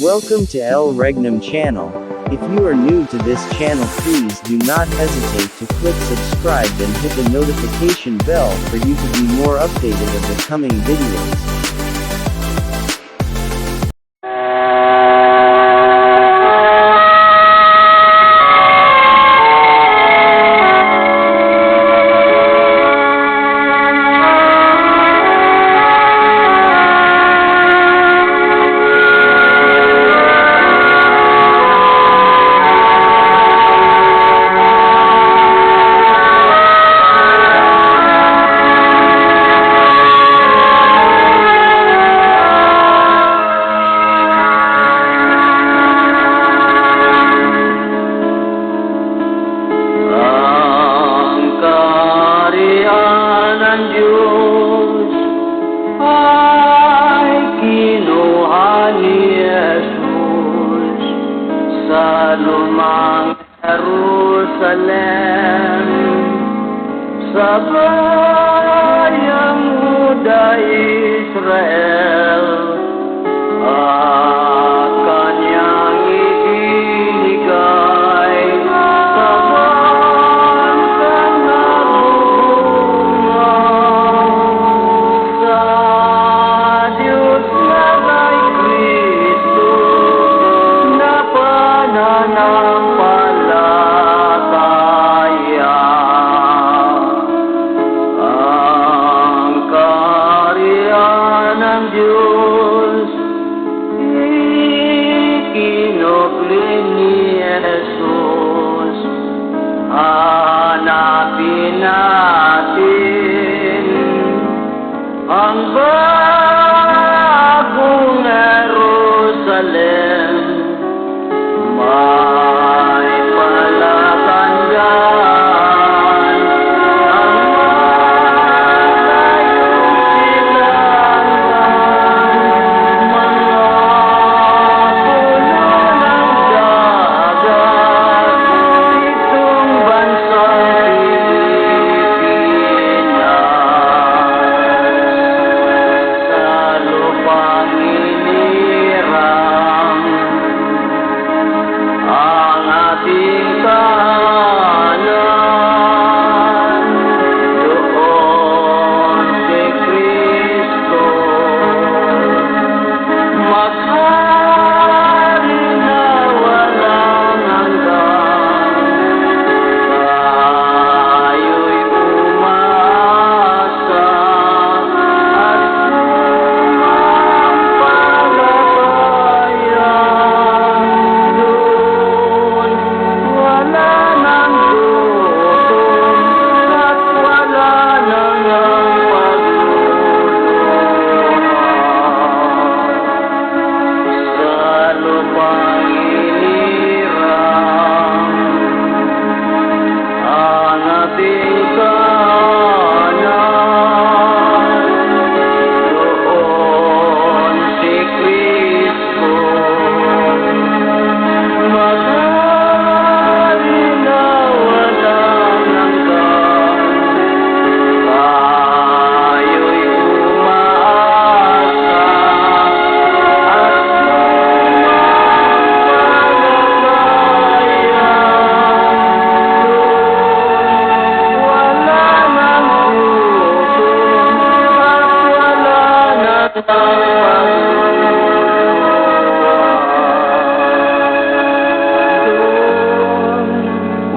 Welcome to El Regnum channel. If you are new to this channel, please do not hesitate to click subscribe and hit the notification bell for you to be more updated of the coming videos. Sa lumang Jerusalem, sa bayang Huda Israel, at kanyang ibinigay sa bansang nabubungan sa Diyos na kay Kristo na pananampalataya. Ang kaharian ng Diyos ikinugli ni Jesus. Hanapin natin ang bagong Jerusalem. May palatandaan ang malayong silangan, mga puno ng dagat, itong bansang Pilipinas. Sa lupang inirang ang ating tahanan, doon si Kristo maghari na walang hanggan. Tayo'y umasa at sumampalataya. Doon wala nang gutom at wala nang ang pagluluha. Sa lupang inirang ang ating tahanan, doon si Kristo maghari na walang hanggan. Tayo'y umaasa at sumampalataya.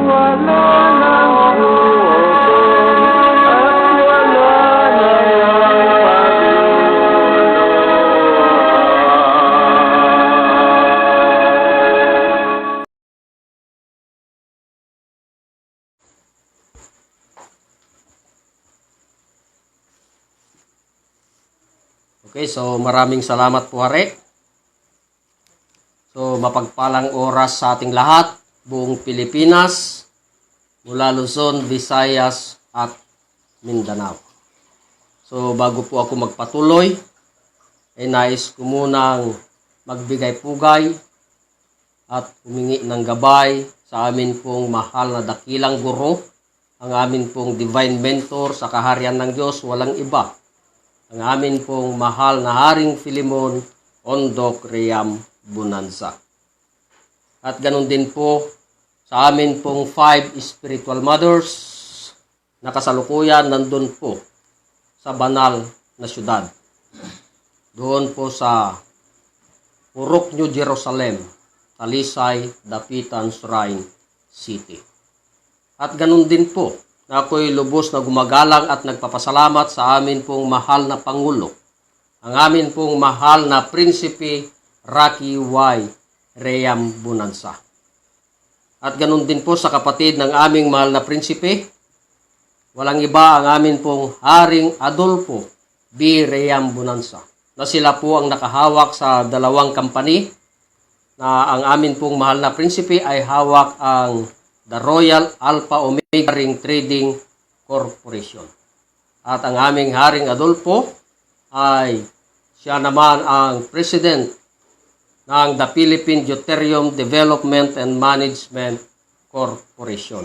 Wala nang gutom at wala nang Okay, so maraming salamat po, Hari. So mapagpalang oras sa ating lahat, buong Pilipinas, mula Luzon, Visayas at Mindanao. So bago po ako magpatuloy, ay nais ko munang magbigay pugay at humingi ng gabay sa amin pong mahal na dakilang guro, ang amin pong divine mentor sa kaharian ng Diyos, walang iba, ang amin pong mahal na Haring Filemon Ondok Riam Bonanza. At ganun din po sa amin pong 5 spiritual mothers na kasalukuyan nandun po sa banal na syudad. Doon po sa Purok New Jerusalem, Talisay, Dapitan, Shrine City. At ganun din po na ako'y lubos na gumagalang at nagpapasalamat sa amin pong mahal na Pangulo, ang amin pong mahal na Prinsipe Rocky Y. Reyam Bonanza. At ganun din po sa kapatid ng aming mahal na Prinsipe, walang iba ang amin pong Haring Adolfo B. Reyam Bonanza, na sila po ang nakahawak sa dalawang company, na ang amin pong mahal na Prinsipe ay hawak ang The Royal Alpha Omega Ring Trading Corporation. At ang aming Haring Adolfo ay siya naman ang President ng The Philippine Deuterium Development and Management Corporation.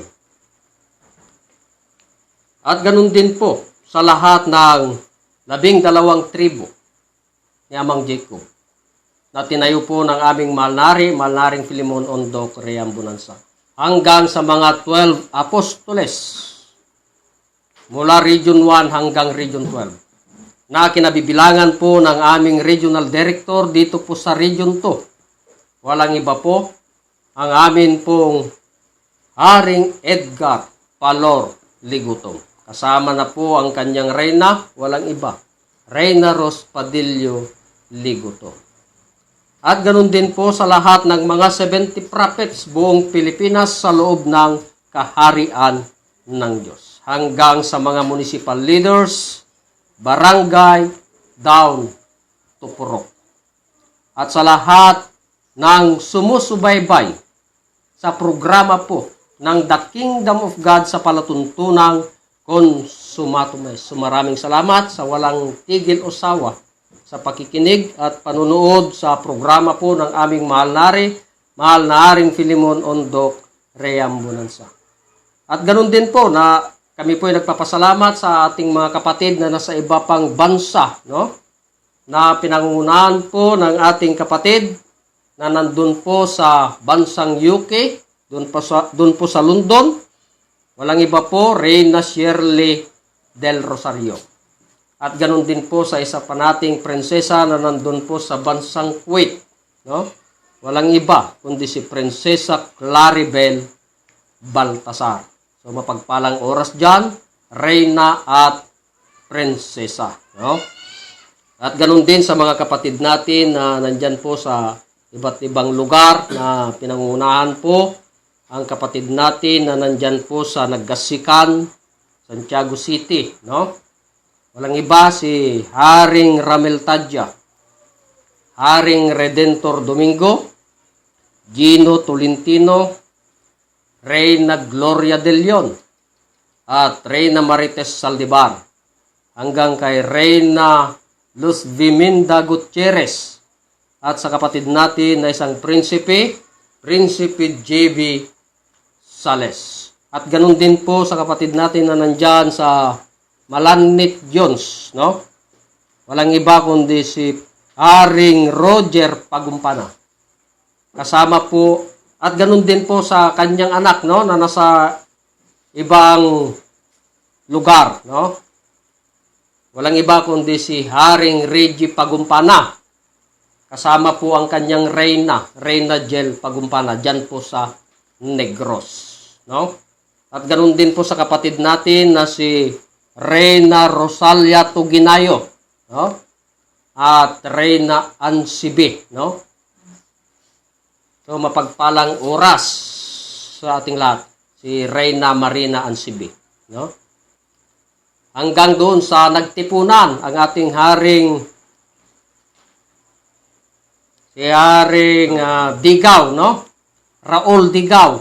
At ganun din po sa lahat ng 12 tribo ni Amang Jacob na tinayo po ng aming Malnaring Filimon Ondok Reyam Bonanza, hanggang sa mga 12 apostoles mula Region 1 hanggang Region 12 na kinabibilangan po ng aming Regional Director dito po sa Region 2. Walang iba po ang amin pong Haring Edgar Palor Ligutong. Kasama na po ang kanyang reyna, walang iba, Reyna Ros Padillo Ligutong. At ganun din po sa lahat ng mga 70 prophets buong Pilipinas sa loob ng kaharian ng Diyos, hanggang sa mga municipal leaders, barangay, down to Purok. At sa lahat ng sumusubaybay sa programa po ng The Kingdom of God sa palatuntunang Consumatumes. So maraming salamat sa walang tigil o sawa sa pakikinig at panunood sa programa po ng aming mahal na Haring Filimon Ondok Reyam Bonanza. At ganun din po na kami po ay nagpapasalamat sa ating mga kapatid na nasa iba pang bansa, no? Na pinangungunahan po ng ating kapatid na nandun po sa bansang UK, doon po sa London. Walang iba po, Reyna Shirley del Rosario. At ganun din po sa isa pa nating prinsesa na nandun po sa bansang Kuwait, no? Walang iba kundi si Prinsesa Claribel Baltasar. So mapagpalang oras dyan, Reyna at Prinsesa, no? At ganun din sa mga kapatid natin na nandyan po sa iba't ibang lugar na pinangunahan po ang kapatid natin na nandyan po sa Naggasikan, Santiago City, no? Walang iba si Haring Ramel Tadja, Haring Redentor Domingo, Gino Tolentino, Reyna Gloria de Leon, at Reyna Marites Saldivar, hanggang kay Reyna Luz Viminda Gutierrez, at sa kapatid natin na isang Prinsipe JB Sales. At ganun din po sa kapatid natin na nandyan sa Malanit Jones, no? Walang iba kundi si Haring Roger Pagumpana. Kasama po, at ganun din po sa kanyang anak, no, na nasa ibang lugar, no? Walang iba kundi si Haring Reggie Pagumpana. Kasama po ang kanyang Reyna Jel Pagumpana, dyan po sa Negros, no? At ganun din po sa kapatid natin na si Reyna Rosalia Tuginayo, no? At Reyna Ansibi, no? So mapagpalang oras sa ating lahat, si Reyna Marina Ansibi, no? Hanggang doon sa nagtipunan ang ating si Haring Digaw, no? Raul Digaw,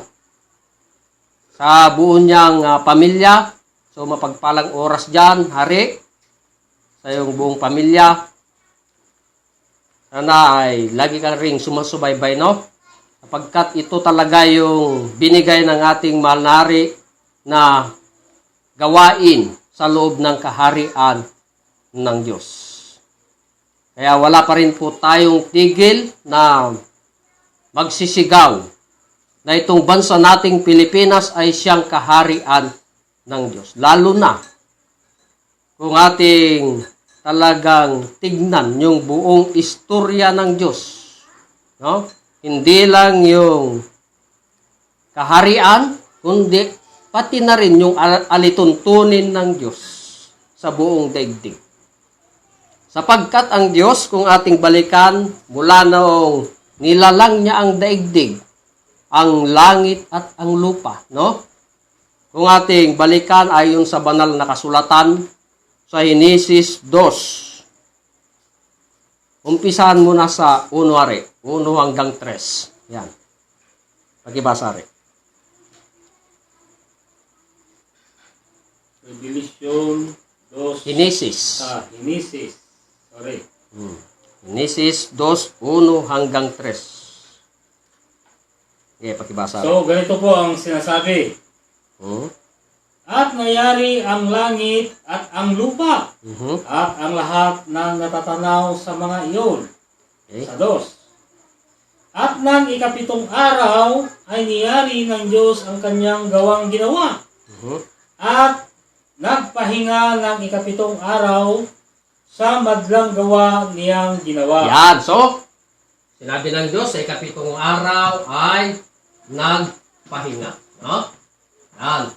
sa buo niyang pamilya. So mapagpalang oras dyan, hari, sa iyong buong pamilya. Sana ay lagi kang ring sumasubaybay, no? Sapagkat ito talaga yung binigay ng ating mahal na hari na gawain sa loob ng kaharian ng Diyos. Kaya wala pa rin po tayong tigil na magsisigaw na itong bansa nating Pilipinas ay siyang kaharian ng Diyos. Lalo na kung ating talagang tignan yung buong istorya ng Diyos. No? Hindi lang yung kaharian, kundi pati na rin yung alituntunin ng Diyos sa buong daigdig. Sapagkat ang Diyos, kung ating balikan, mula noong nilalang niya ang daigdig, ang langit at ang lupa, no? Kung ating balikan ayon sa banal na kasulatan sa Henesis 2. Umpisahan muna sa 1 hanggang 3. Yan. Pagibasa rin. Revelation 2. Henesis. Henesis. Sorry. Henesis 2, 1 hanggang 3. Okay, pakibasa. So, ganito po ang sinasabi. At nangyari ang langit at ang lupa at ang lahat ng natatanaw sa mga iyon. Okay. Sa 2. At ng ikapitong araw ay niyari ng Diyos ang kanyang gawang ginawa. At nagpahinga ng ikapitong araw sa madlang gawa niyang ginawa. Yan. So, sinabi ng Diyos sa ikapitong araw ay nagpahinga. No? Yan.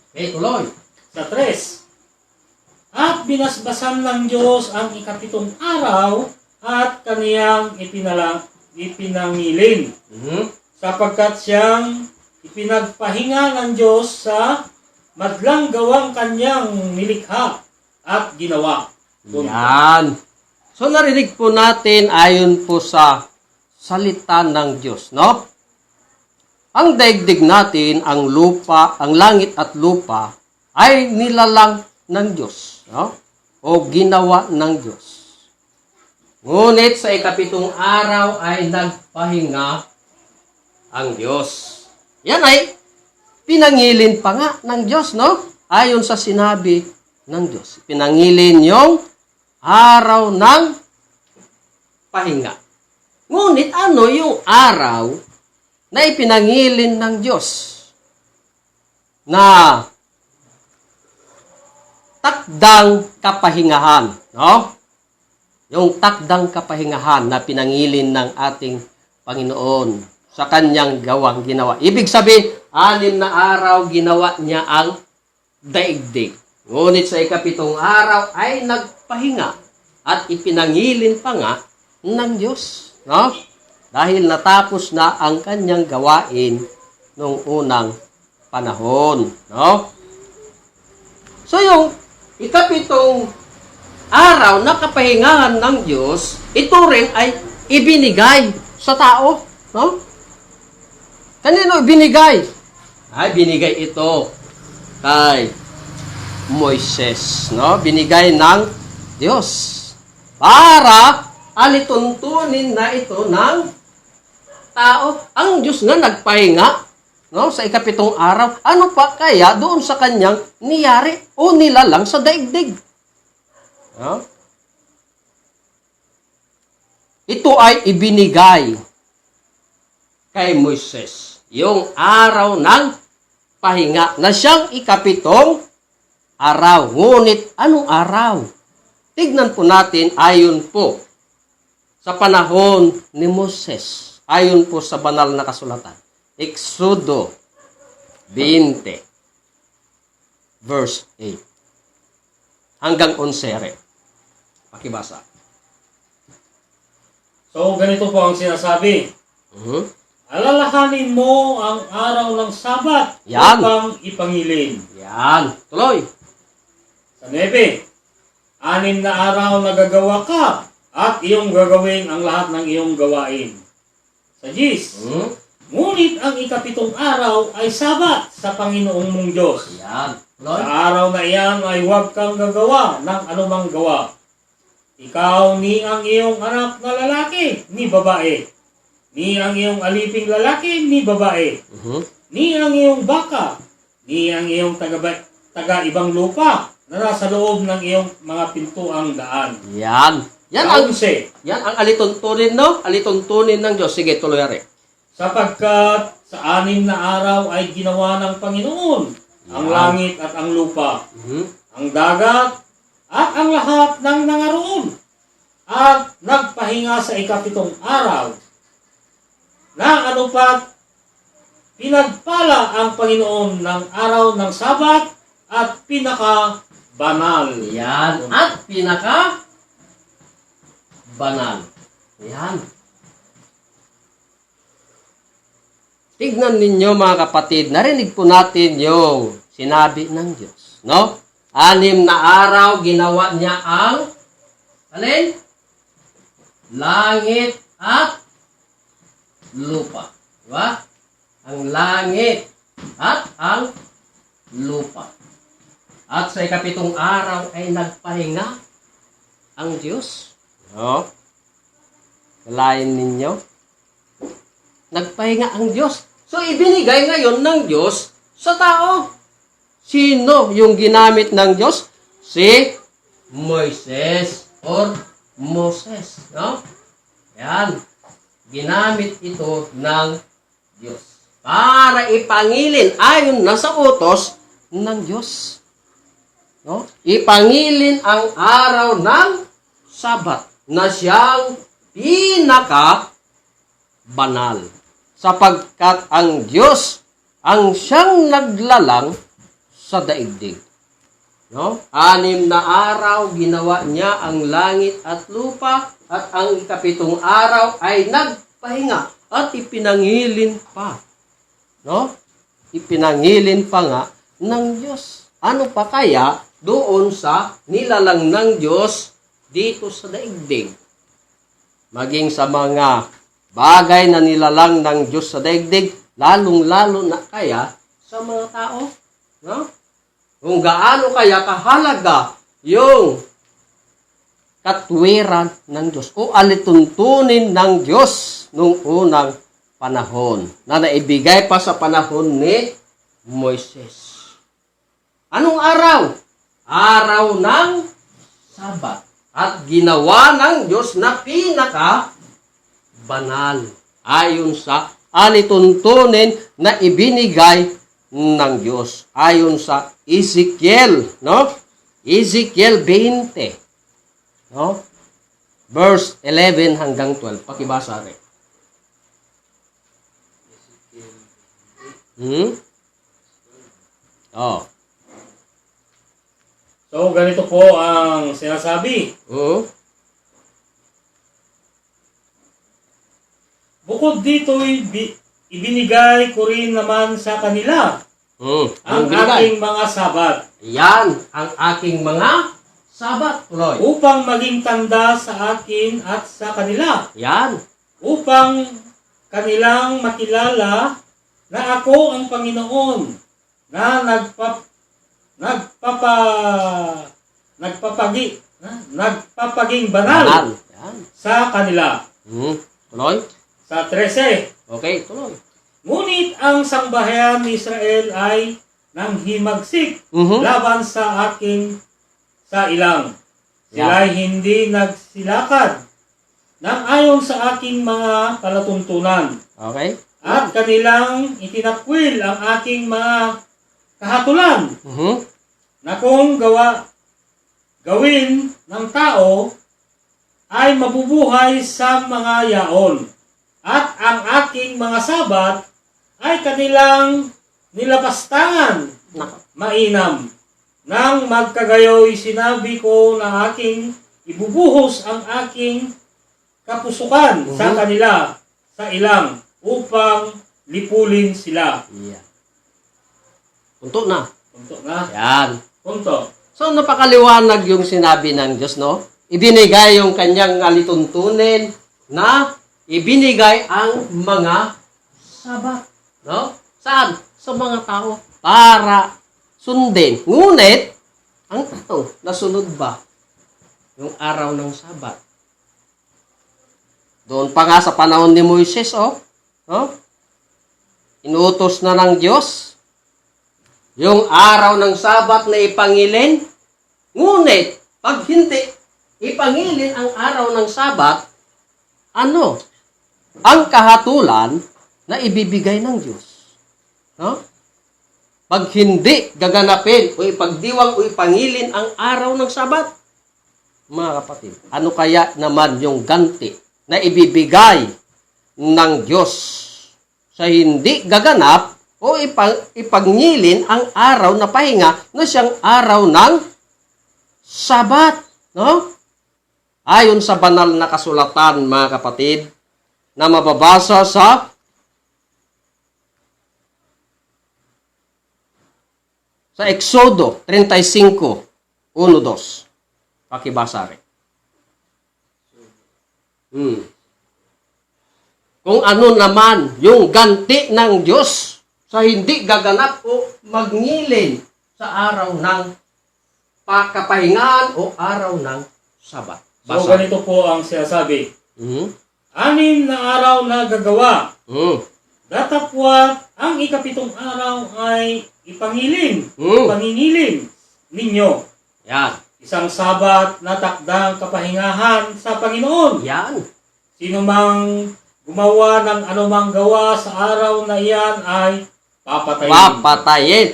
Okay, tuloy. Sa 3. At binasbasan ng Diyos ang ikapitong araw at kaniyang ipinangilin. Sapagkat siyang ipinagpahinga ng Diyos sa madlang gawang kanyang nilikha at ginawa. Yan. So, narinig po natin ayon po sa salita ng Diyos, no? Ang daigdig natin, ang lupa, ang langit at lupa, ay nilalang ng Diyos, no? O ginawa ng Diyos. Ngunit sa ikapitong araw ay nagpahinga ang Diyos. Yan ay pinangilin pa nga ng Diyos, no? Ayon sa sinabi ng Diyos. Pinangilin yung araw ng pahinga. Ngunit ano yung araw na ipinangilin ng Diyos na takdang kapahingahan, no? Yung takdang kapahingahan na pinangilin ng ating Panginoon sa kanyang gawang ginawa. Ibig sabihin, 6 na araw ginawa niya ang daigdig. Ngunit sa ikapitong araw ay nagpahinga at ipinangilin pa nga ng Diyos, no? Dahil natapos na ang kanyang gawain noong unang panahon, no? So yung ikapitong araw na kapahingahan ng Diyos, ito rin ay ibinigay sa tao, no? Kanino ibinigay? Ay, binigay ito kay Moises, no? Binigay ng Diyos para alituntunin na ito ng tao. Ang Diyos nga nagpahinga, no, sa ikapitong araw. Ano pa kaya doon sa kanyang niyari o nilalang sa daigdig? No? Ito ay ibinigay kay Moises, yung araw ng pahinga na siyang ikapitong araw. Ngunit anong araw? Tignan po natin ayon po sa panahon ni Moses. Ayon po sa banal na kasulatan. Exodo 20, verse 8. Hanggang 11. Pakibasa. So, ganito po ang sinasabi. Alalahanin mo ang araw ng Sabat Yan. upang ipangilin. Yan. Tuloy. Sa 9. 6 na araw na gagawa ka at iyong gagawin ang lahat ng iyong gawain. Sa 10. Ngunit ang ikapitong araw ay Sabat sa Panginoong mong Diyos. Yan. Sa Tuloy. araw na iyan ay huwag kang gagawa ng anumang gawa. Ikaw ni ang iyong anak na lalaki ni babae. Ni ang iyong aliping lalaki ni babae. Ni ang iyong baka. Ni ang iyong taga-ibang lupa na nasa loob ng iyong mga pintuang daan. Yan. Yan ang, 11. yan ang alituntunin, no? Alituntunin ng Diyos. Sige, tuloy rin. Sapagkat sa 6 na araw ay ginawa ng Panginoon ang langit at ang lupa, ang dagat at ang lahat ng nangaroon. At nagpahinga sa ikapitong araw. Na ano pat, pinagpala ang Panginoon ng araw ng Sabat at pinaka-banal. Yan. At pinaka banal. Yan. Tignan ninyo mga kapatid, narinig po natin yung sinabi ng Diyos. No? 6 na araw, ginawa niya ang alin? Langit at lupa. Diba? Ang langit at ang lupa. At sa ikapitong araw ay nagpahinga ang Diyos. No? Kalain ninyo. Nagpahinga ang Diyos. So, ibinigay ngayon ng Diyos sa tao. Sino yung ginamit ng Diyos? Si Moises or Moses. No? Yan. Ginamit ito ng Diyos. Para ipangilin ayon na sa utos ng Diyos. No? Ipangilin ang araw ng Sabat na siyang pinaka-banal. Sapagkat ang Diyos ang siyang naglalang sa daigdig. No? 6 na araw, ginawa niya ang langit at lupa, at ang ikapitong araw ay nagpahinga at ipinangilin pa. No? Ipinangilin pa nga ng Diyos. Ano pa kaya doon sa nilalang ng Diyos dito sa daigdig? Maging sa mga bagay na nilalang ng Diyos sa daigdig, lalong-lalo na kaya sa mga tao. No? Kung gaano kaya kahalaga yung katwiran ng Diyos o alituntunin ng Diyos nung unang panahon na naibigay pa sa panahon ni Moises. Anong araw? Araw ng Sabat. At ginawa ng Diyos na pinaka-banal ayon sa alituntunin na ibinigay ng Diyos ayon sa Ezekiel, no? Ezekiel 20, no? Verse 11 hanggang 12. Pakibasa rin. Oh. So, ganito po ang sinasabi. Bukod dito, ibinigay ko rin naman sa kanila ang aking mga sabat. Yan, ang aking mga sabat. Tuloy. Upang maging tanda sa akin at sa kanila. Yan. Upang kanilang makilala na ako ang Panginoon na nagpapaging banal Yan. sa kanila. Tuloy. Sa 13. Okay, tuloy. Ngunit ang sambahayan ni Israel ay nanghimagsik laban sa aking sa ilang. Sila'y hindi nagsilakad nang ayon sa aking mga palatuntunan. Okay. At kanilang itinakwil ang aking mga kahatulan na kung gawin ng tao ay mabubuhay sa mga yaon. At ang aking mga sabat ay kanilang nilapastangan mainam. Nang magkagayoy sinabi ko na aking ibubuhos ang aking kapusukan sa kanila sa ilang upang lipulin sila. Yeah. Punto na. Punto na. Yan. Punto. So, napakaliwanag yung sinabi ng Diyos, no? Ibinigay yung kanyang alituntunin na ibinigay ang mga sabat. No? Saan? Sa mga tao. Para sundin. Ngunit, ang ito, nasunod ba? Yung araw ng sabat. Doon pa nga sa panahon ni Moises, oh. No? Inutos na ng Diyos yung araw ng sabat na ipangilin. Ngunit, pag hindi ipangilin ang araw ng Sabat, ano? Ang kahatulan na ibibigay ng Diyos. No? Pag hindi gaganapin o ipagdiwang o ipangilin ang araw ng Sabat, mga kapatid, ano kaya naman yung ganti na ibibigay ng Diyos sa hindi gaganap o ipagngilin ang araw na pahinga na siyang araw ng Sabat, no? Ayon sa banal na kasulatan, mga kapatid, na mababasa sa Exodo 35, 1-2. Pakibasa rin. Kung ano naman yung ganti ng Diyos sa hindi gaganap o magngilin sa araw ng pakapahingaan o araw ng Sabat. So ganito po ang sinasabi. 6 na araw na gagawa. Datapwat ang ikapitong araw ay ipangilin, pangingilin ninyo. Yan. Isang Sabat na takdang kapahingahan sa Panginoon. Yan. Sino mang gumawa ng anumang gawa sa araw na iyan ay papatayin. Papatayin.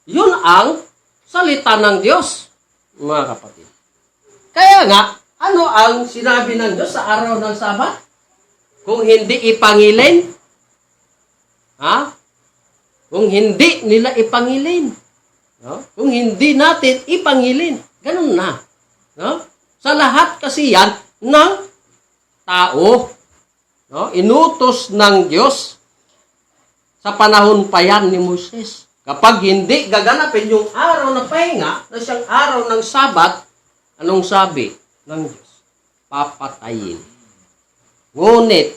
Yun ang salita ng Diyos, mga kapatid. Kaya nga, ano ang sinabi ng Diyos sa araw ng Sabat? Kung hindi ipangilin, kung hindi nila ipangilin, no? Kung hindi natin ipangilin, ganun na. No? Sa lahat kasi yan ng tao, no? Inutos ng Diyos sa panahon pa yan ni Moises. Kapag hindi gaganapin yung araw na pahinga, na siyang araw ng Sabat, anong sabi ng Diyos? Papatayin. Ngunit,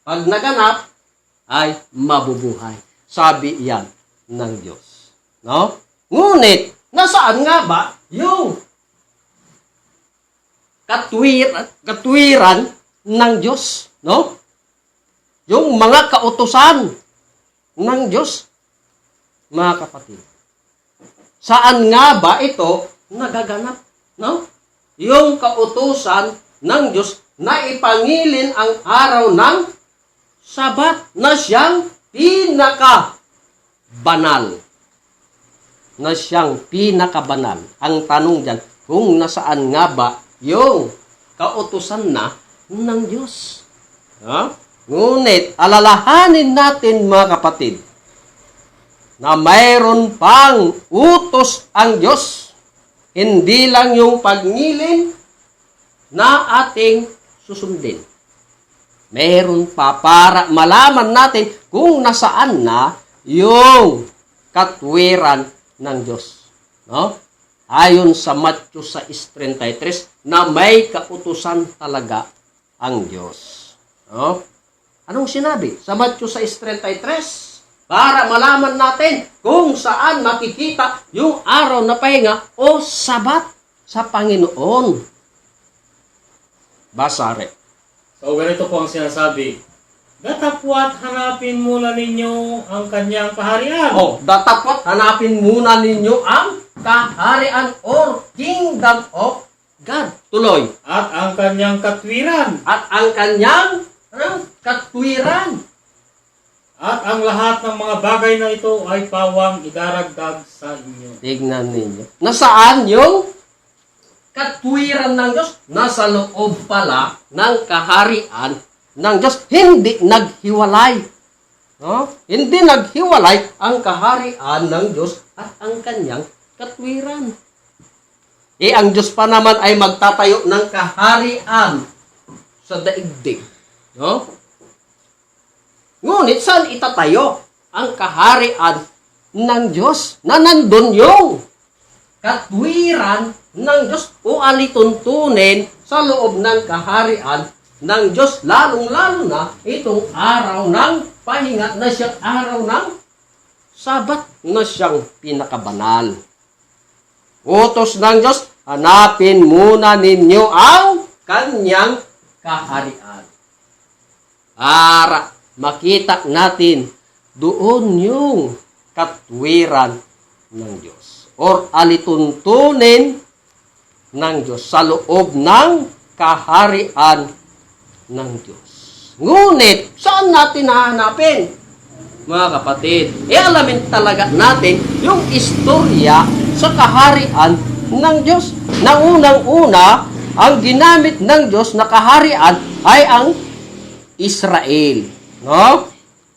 pag naganap, ay mabubuhay. Sabi yan ng Diyos. No? Ngunit, nasaan nga ba yung katwiran ng Diyos? No? Yung mga kautusan ng Diyos, mga kapatid. Saan nga ba ito nagaganap? No? Yung kautusan ng Diyos na ipangilin ang araw ng Sabat na siyang pinaka-banal. Na siyang pinaka-banal. Ang tanong dyan, kung nasaan nga ba yung kautusan na ng Diyos? Ngunit, alalahanin natin, mga kapatid, na mayroon pang utos ang Diyos. Hindi lang yung pagngilin na ating susundin. Meron pa para malaman natin kung nasaan na yung katwiran ng Diyos. No? Ayon sa Matthew 6:33 na may kautusan talaga ang Diyos. No? Anong sinabi sa Matthew 6:33? Para malaman natin kung saan makikita yung araw na pahinga o Sabat sa Panginoon. Basare. So ganito po ang sinasabi. Datapwat hanapin muna ninyo ang kanyang kaharian. Datapwat hanapin muna ninyo ang kaharian or kingdom of God. Tuloy. At ang kanyang katwiran. At ang kanyang katwiran. At ang lahat ng mga bagay na ito ay pawang idaragdag sa inyo. Tignan ninyo. Nasaan yung katwiran ng Diyos? Nasa loob pala ng kaharian ng Diyos. Hindi naghiwalay. No? Hindi naghiwalay ang kaharian ng Diyos at ang kanyang katwiran. Ang Diyos pa naman ay magtatayo ng kaharian sa daigdig. No? Ngunit saan itatayo ang kaharian ng Diyos na nandun yung katwiran ng Diyos o alituntunin sa loob ng kaharian ng Diyos, lalong-lalo na itong araw ng pahinga na siyang araw ng Sabat na siyang pinakabanal. Utos ng Diyos, hanapin muna ninyo ang kanyang kaharian. Para makita natin doon yung katwiran ng Diyos. Or alituntunin ng Diyos sa loob ng kaharian ng Diyos. Ngunit, saan natin hahanapin? Mga kapatid, alamin talaga natin yung istorya sa kaharian ng Diyos. Na unang-una, ang ginamit ng Diyos na kaharian ay ang Israel. No?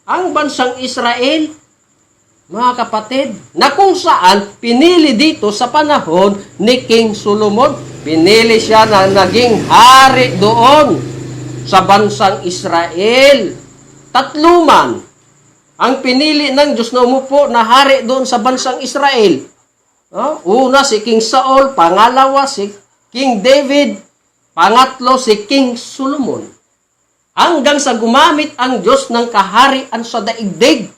Ang bansang Israel, mga kapatid, na kung saan pinili dito sa panahon ni King Solomon, pinili siya na naging hari doon sa bansang Israel. Tatluman ang pinili ng Diyos na umupo na hari doon sa bansang Israel. Una si King Saul, pangalawa si King David, pangatlo si King Solomon. Hanggang sa gumamit ang Diyos ng kaharian sa daigdig.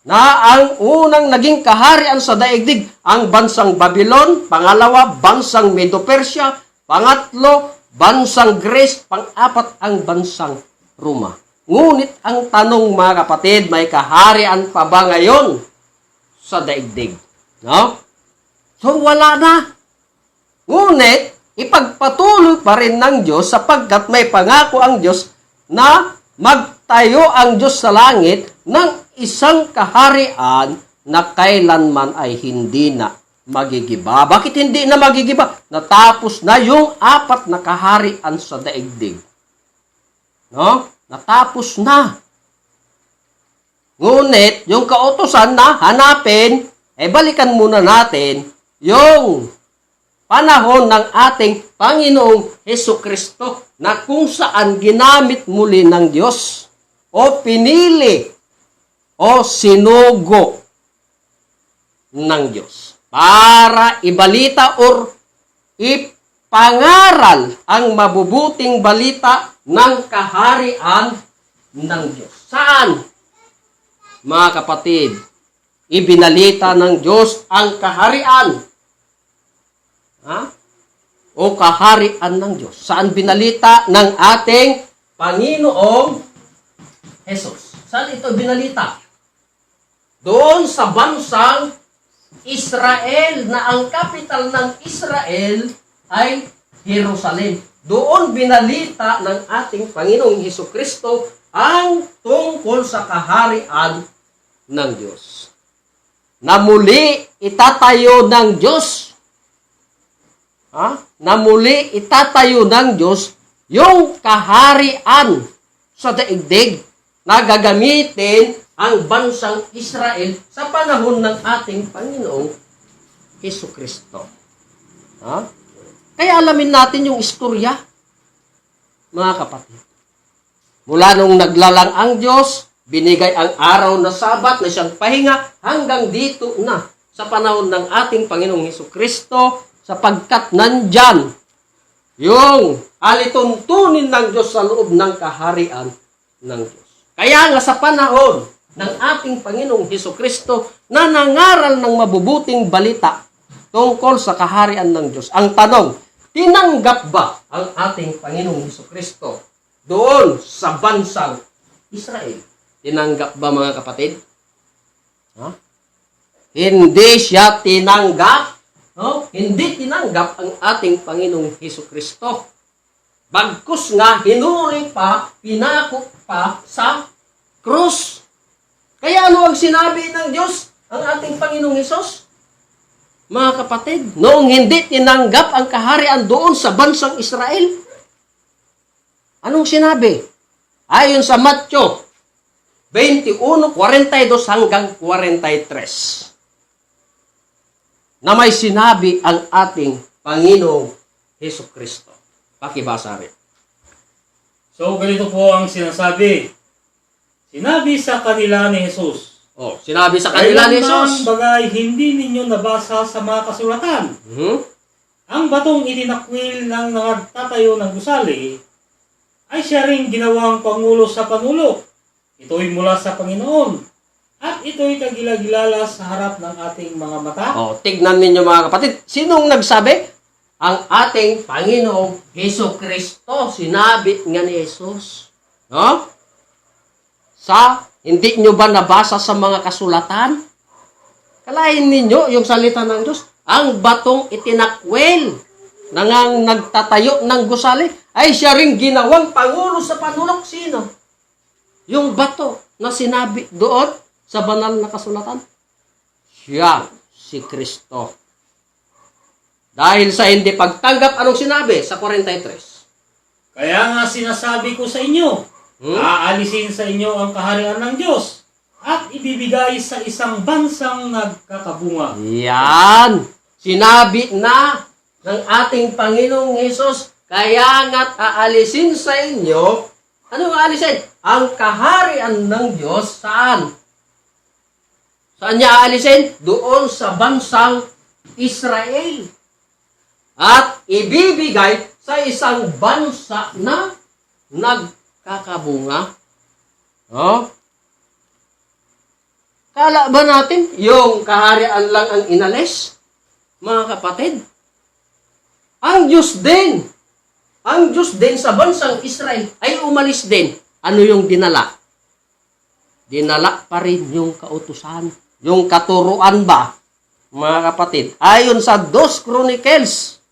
Na ang unang naging kaharian sa daigdig, ang bansang Babylon, pangalawa, bansang Medo-Persia, pangatlo, bansang Greece, pang-apat, ang bansang Roma. Ngunit ang tanong, mga kapatid, may kaharian pa ba ngayon sa daigdig? No? So, wala na. Ngunit, ipagpatuloy pa rin ng Diyos sapagkat may pangako ang Diyos na magtayo ang Diyos sa langit ng isang kaharian na kailanman ay hindi na magigiba. Bakit hindi na magigiba? Natapos na yung 4 na kaharian sa daigdig. No? Natapos na. Ngunit, yung kautusan na hanapin, balikan muna natin yung panahon ng ating Panginoong Hesukristo na kung saan ginamit muli ng Diyos o pinili o sinugo ng Diyos para ibalita or ipangaral ang mabubuting balita ng kaharian ng Diyos. Saan? Mga kapatid, ibinalita ng Diyos ang kaharian. O kaharian ng Diyos. Saan binalita ng ating Panginoong Jesus? Saan ito binalita? Doon sa bansang Israel, na ang capital ng Israel ay Jerusalem. Doon binalita ng ating Panginoong Hesukristo ang tungkol sa kaharian ng Diyos. Na muli itatayo ng Diyos. Na muli itatayo ng Diyos yung kaharian sa daigdig na gagamitin ang bansang Israel sa panahon ng ating Panginoong Hesukristo. Kaya alamin natin yung istorya, mga kapatid. Mula nung naglalang ang Diyos, binigay ang araw na Sabat na siyang pahinga hanggang dito na sa panahon ng ating Panginoong Hesukristo, sapagkat nandyan yung alituntunin ng Diyos sa loob ng kaharian ng Diyos. Kaya nga sa panahon ng ating Panginoong Hesukristo na nangaral ng mabubuting balita tungkol sa kaharian ng Diyos. Ang tanong, tinanggap ba ang ating Panginoong Hesukristo doon sa bansang Israel? Tinanggap ba, mga kapatid? Hindi siya tinanggap. Hindi tinanggap ang ating Panginoong Hesukristo. Bagkus nga, hinuri pa, pinako pa sa krus. Kaya ano ang sinabi ng Diyos ang ating Panginoong Hesus? Mga kapatid, noong hindi tinanggap ang kaharian doon sa bansang Israel, anong sinabi? Ayon sa Matthew 21:42 hanggang 43. Na may sinabi ang ating Panginoong Hesukristo. Pakibasa rin. So, ganito po ang sinasabi. Sinabi sa kanila ni Jesus. Sinabi sa kanila ni Jesus. Bagay hindi ninyo nabasa sa mga kasulatan. Ang batong itinakwil ng nagtatayo ng gusali ay siya rin ginawang pangulo sa panulo. Ito'y mula sa Panginoon. At ito'y kagilagilala sa harap ng ating mga mata. Tignan ninyo, mga kapatid. Sinong nagsabi? Ang ating Panginoong Hesukristo. Sinabi nga ni Jesus. Hindi nyo ba nabasa sa mga kasulatan? Kalahin ninyo yung salita ng Diyos. ang batong itinakwil nangang nagtatayo ng gusali ay siya ring ginawang pangulo sa panulok. Sino? Yung bato na sinabi doon sa banal na kasulatan. Siya, si Kristo. Dahil sa hindi pagtanggap, anong sinabi sa 43? Kaya nga sinasabi ko sa inyo, aalisin sa inyo ang kaharian ng Diyos at ibibigay sa isang bansang nagkakabunga. Yan. Sinabi na ng ating Panginoong Hesus, kaya nga't aalisin sa inyo, anong aalisin? Ang kaharian ng Diyos, saan? Saan niya aalisin? Doon sa bansang Israel. At ibibigay sa isang bansa na nagkakabunga. Oh? Kala ba natin yung kaharian lang ang inalis? Mga kapatid, ang Diyos din sa bansang Israel ay umalis din. Ano yung dinala? Dinala pa rin yung kautusan, yung katuruan ba, mga kapatid? Ayon sa 2 Chronicles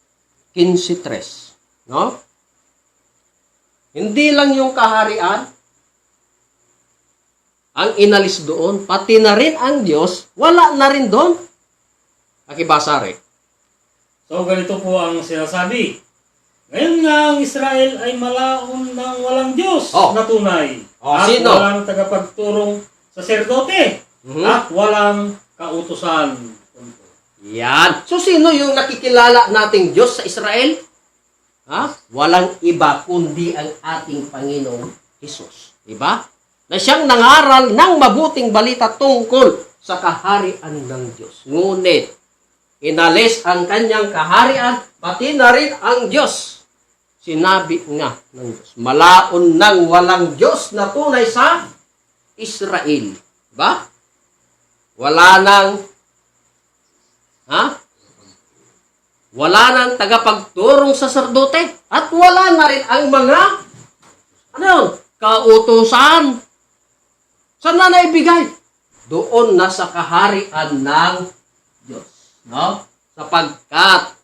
15:3, no? Hindi lang yung kaharian ang inalis doon, pati na rin ang Diyos, wala na rin doon. Akibasari. So ganito po ang sinasabi. Ngayon nga ang Israel ay malaon ng walang Diyos na tunay. At Sino? walang tagapagturong saserdote. At walang kautusan. Yan. So, sino yung nakikilala nating Diyos sa Israel? Walang iba kundi ang ating Panginoong Hesus. Diba? Na siyang nangaral ng mabuting balita tungkol sa kaharian ng Diyos. Ngunit, inalis ang kanyang kaharian, pati na rin ang Diyos. Sinabi nga ng Diyos, malaon ng walang Diyos na tunay sa Israel. Diba? Wala nang tagapagturong saserdote at wala na rin ang mga kautusan. Saan na naibigay? Doon na sa kaharian ng Diyos. No? Sapagkat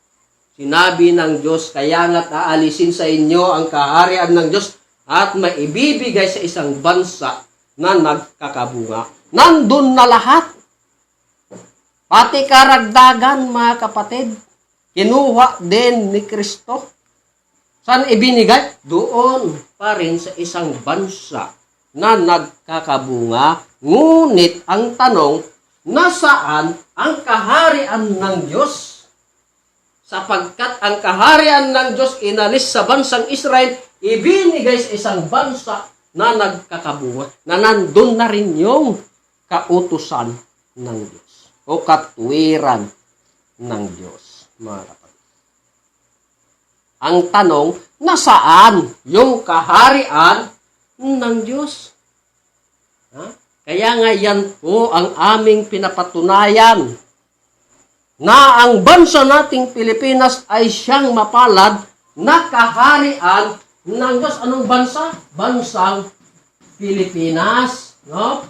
sinabi ng Diyos, kaya nga't aalisin sa inyo ang kaharian ng Diyos at maibibigay sa isang bansa na nagkakabunga. Nandun na lahat. Pati karagdagan, mga kapatid, kinuha din ni Kristo. Saan ibinigay? Doon pa rin sa isang bansa na nagkakabunga. Ngunit ang tanong, nasaan ang kaharian ng Diyos? Sapagkat ang kaharian ng Diyos inalis sa bansang Israel, ibinigay sa isang bansa na nagkakabunga, na nandun na rin yung kautusan ng Diyos o katwiran ng Diyos, mga kapatid. Ang tanong, nasaan yung kaharian ng Diyos? Kaya nga yan po ang aming pinapatunayan na ang bansa nating Pilipinas ay siyang mapalad na kaharian ng Diyos. Anong bansa? Bansang Pilipinas. No?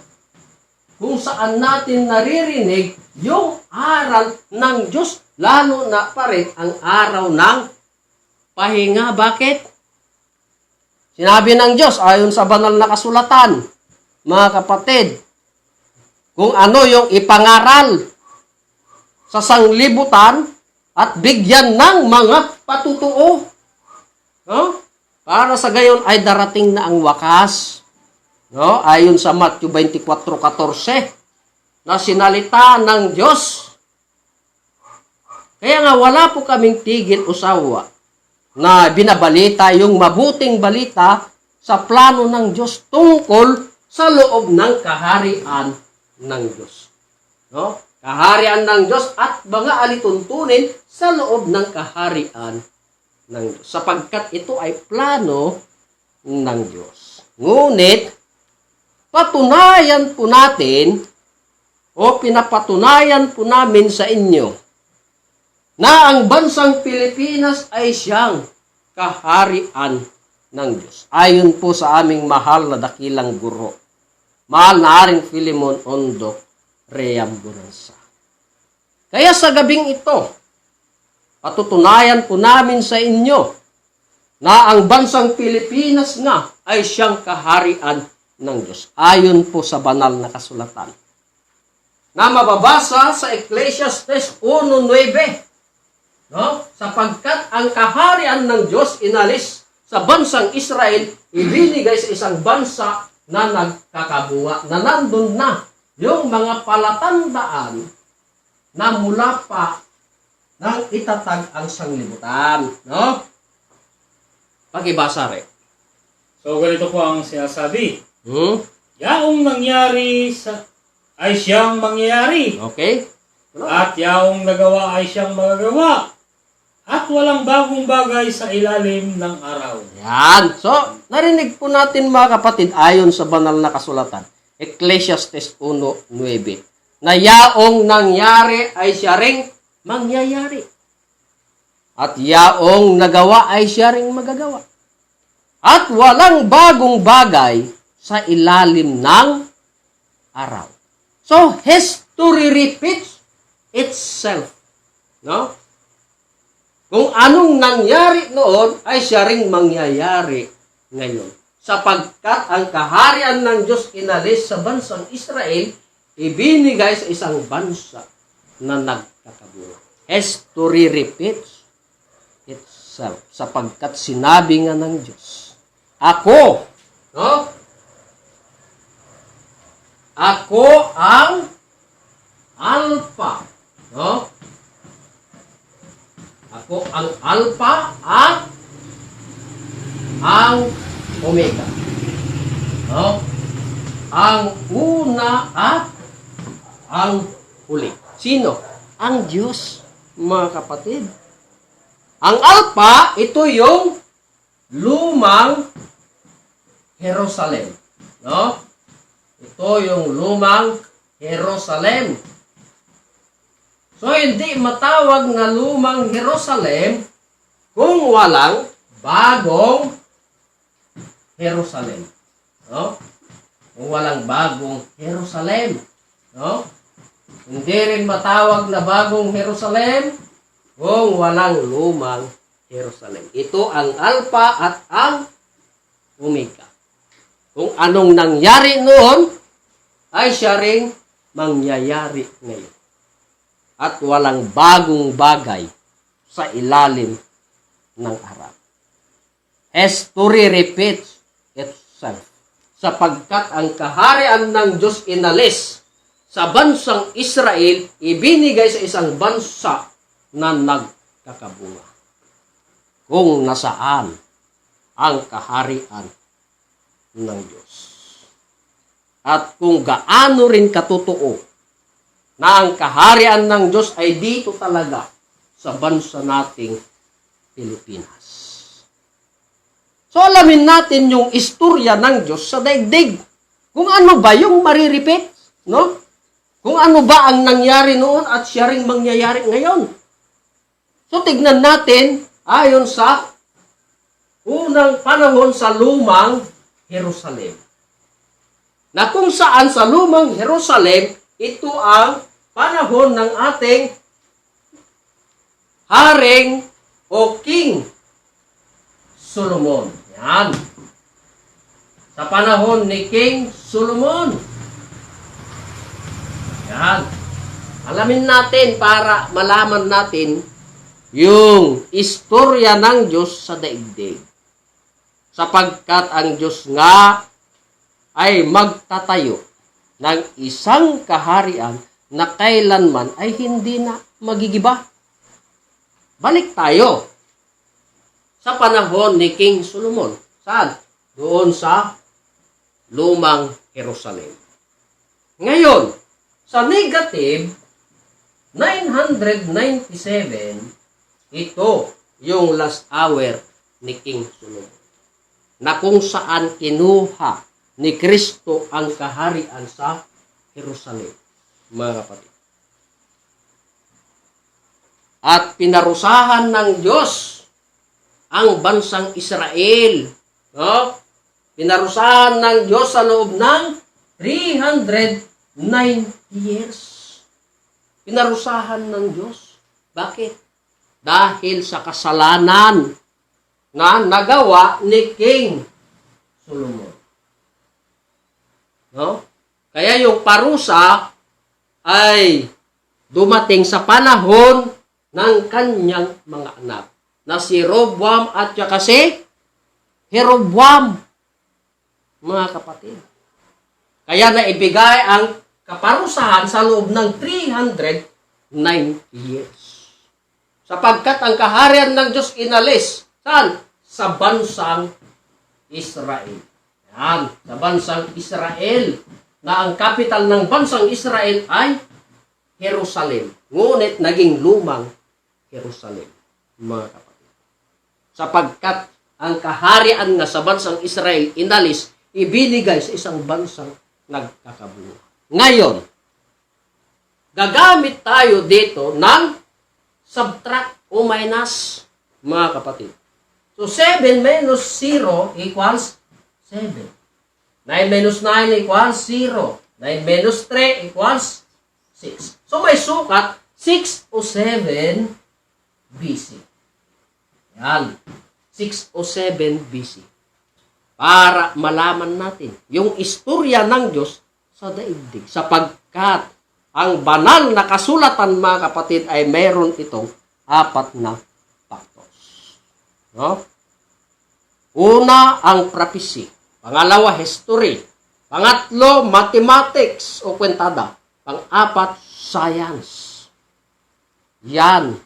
Kung saan natin naririnig yung aral ng Diyos, lalo na pa rin ang araw ng pahinga. Bakit? Sinabi ng Diyos, ayon sa banal na kasulatan, mga kapatid, kung ano yung ipangaral sa sanglibutan at bigyan ng mga patutuo. No? Para sa gayon ay darating na ang wakas. No? Ayon sa Matthew 24:14 na sinalita ng Diyos. Kaya nga wala po kaming tigil o sawa na binabalita yung mabuting balita sa plano ng Diyos tungkol sa loob ng kaharian ng Diyos. No? Kaharian ng Diyos at mga alituntunin sa loob ng kaharian ng Diyos. Sapagkat ito ay plano ng Diyos. Ngunit, patunayan po natin o pinapatunayan po namin sa inyo na ang bansang Pilipinas ay siyang kaharian ng Diyos. Ayon po sa aming mahal na dakilang guro, mahal na Haring Filemon Ondo Ream Gonanza. Kaya sa gabing ito, patutunayan po namin sa inyo na ang bansang Pilipinas nga ay siyang kaharian ng Diyos. Ayon po sa banal na kasulatan. Na mababasa sa Ecclesiastes 1:9. No? Sapagkat ang kaharian ng Diyos inalis sa bansang Israel, ibinigay sa isang bansa na nagkakabuwa, na nandun na yung mga palatandaan na mula pa nang itatag ang sanglibutan. No? Pakibasa rin. So, ganito po ang sinasabi. Yaong nangyari ay siyang mangyayari. Okay? At yaong nagawa ay siyang magagawa. At walang bagong bagay sa ilalim ng araw. Yan. So, narinig po natin mga kapatid, ayon sa banal na kasulatan, Ecclesiastes 1:9, na yaong nangyari ay siya ring mangyayari. At yaong nagawa ay siya ring magagawa. At walang bagong bagay sa ilalim ng araw. So, history repeats itself. No? Kung anong nangyari noon, ay siya ring mangyayari ngayon. Sapagkat ang kaharian ng Diyos inalis sa bansang Israel, ibinigay sa isang bansa na nagkakabuo. History repeats itself. Sapagkat sinabi nga ng Diyos, Ako, no? Ako ang Alpha, no? Ako ang Alpha at ang Omega. No? Ang una at ang huli. Sino? Ang Diyos, mga kapatid. Ang Alpha, ito yung lumang Jerusalem. No? Ito yung lumang Jerusalem. So, hindi matawag na lumang Jerusalem kung walang bagong Jerusalem. No? Kung walang bagong Jerusalem. No? Hindi rin matawag na bagong Jerusalem kung walang lumang Jerusalem. Ito ang Alpha at ang Omega. Kung anong nangyari noon, ay siya ring mangyayari ngayon. At walang bagong bagay sa ilalim ng araw. History repeats itself. Sapagkat ang kaharian ng Diyos inalis sa bansang Israel, ibinigay sa isang bansa na nagkakabunga. Kung nasaan ang kaharian ng Diyos. At kung gaano rin katotoo na ang kaharian ng Diyos ay dito talaga sa bansa nating Pilipinas. So alamin natin yung istorya ng Diyos sa daigdig. Kung ano ba yung mariripit, no? Kung ano ba ang nangyari noon at siya ring mangyayari ngayon. So tignan natin ayon sa unang panahon sa lumang Jerusalem. Na kung saan sa lumang Jerusalem, ito ang panahon ng ating haring o King Solomon. Yan. Sa panahon ni King Solomon. Yan. Alamin natin para malaman natin yung istorya ng Diyos sa daigdig. Sapagkat ang Diyos nga ay magtatayo ng isang kaharian na kailanman ay hindi na magigiba. Balik tayo sa panahon ni King Solomon. Saan? Doon sa lumang Jerusalem. Ngayon, sa negative 997, ito yung last hour ni King Solomon. Na kung saan kinuha ni Kristo ang kaharian sa Jerusalem, mga kapatid. At pinarusahan ng Diyos ang bansang Israel. No? Pinarusahan ng Diyos sa loob ng 390 years. Pinarusahan ng Diyos. Bakit? Dahil sa kasalanan na nagawa ni King Solomon. No? Kaya yung parusa ay dumating sa panahon ng kanyang mga anak na si Roboam at saka si Jeroboam, mga kapatid. Kaya naibigay ang kaparusahan sa loob ng 390 years. Sapagkat ang kaharian ng Diyos inalis, saan? Sa bansang Israel. Yan, sa bansang Israel, na ang kapital ng bansang Israel ay Jerusalem. Ngunit naging lumang Jerusalem, mga kapatid. Sapagkat ang kaharian nga sa bansang Israel inalis, ibinigay sa isang bansang nagkakabuo. Ngayon, gagamit tayo dito ng subtract o minus, mga kapatid. So, 7 minus 0 equals 7. 9 minus 9 equals 0. 9 minus 3 equals 6. So, may sukat 6 o 7 BC. Yan. 6 o 7 BC. Para malaman natin yung istorya ng Diyos sa daigdig. Sapagkat ang banal na kasulatan, mga kapatid, ay mayroon itong 4 na factors. No? Una, ang prophecy. Pangalawa, history. Pangatlo, mathematics o kwentada. Pang-apat, science. Yan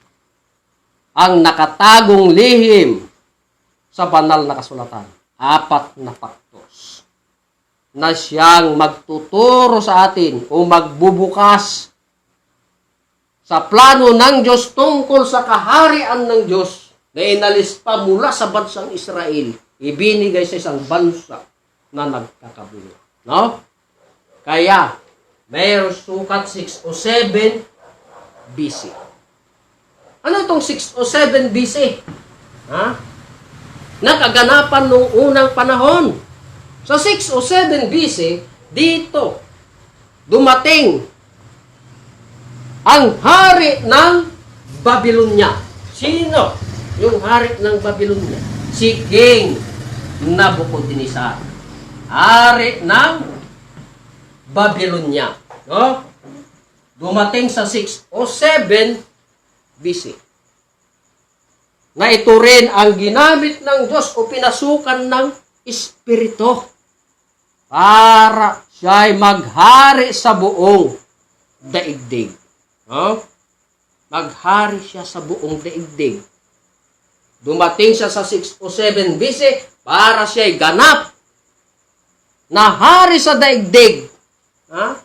ang nakatagong lihim sa banal na kasulatan. 4 na factors na siyang magtuturo sa atin o magbubukas sa plano ng Diyos tungkol sa kaharian ng Diyos na inalis pa mula sa bansang Israel, ibinigay sa isang bansa na nagkakabuo. No? Kaya, mayroong sukat 6 o 7 BC. Ano itong 6 o 7 BC? Ha? Nakaganapan noong unang panahon. Sa 6 o 7 BC, dito, dumating ang hari ng Babylonia. Sino yung hari ng Babylonia? Si King Nabucodonosor. Hari ng Babylonia. No? Dumating sa 6 o 7 BC. Na ito rin ang ginamit ng Diyos o pinasukan ng Espiritu para siya'y maghari sa buong daigdig. No? Maghari siya sa buong daigdig. Dumating siya sa 6 o 7 BC para siya'y ganap na hari sa daigdig. Ha?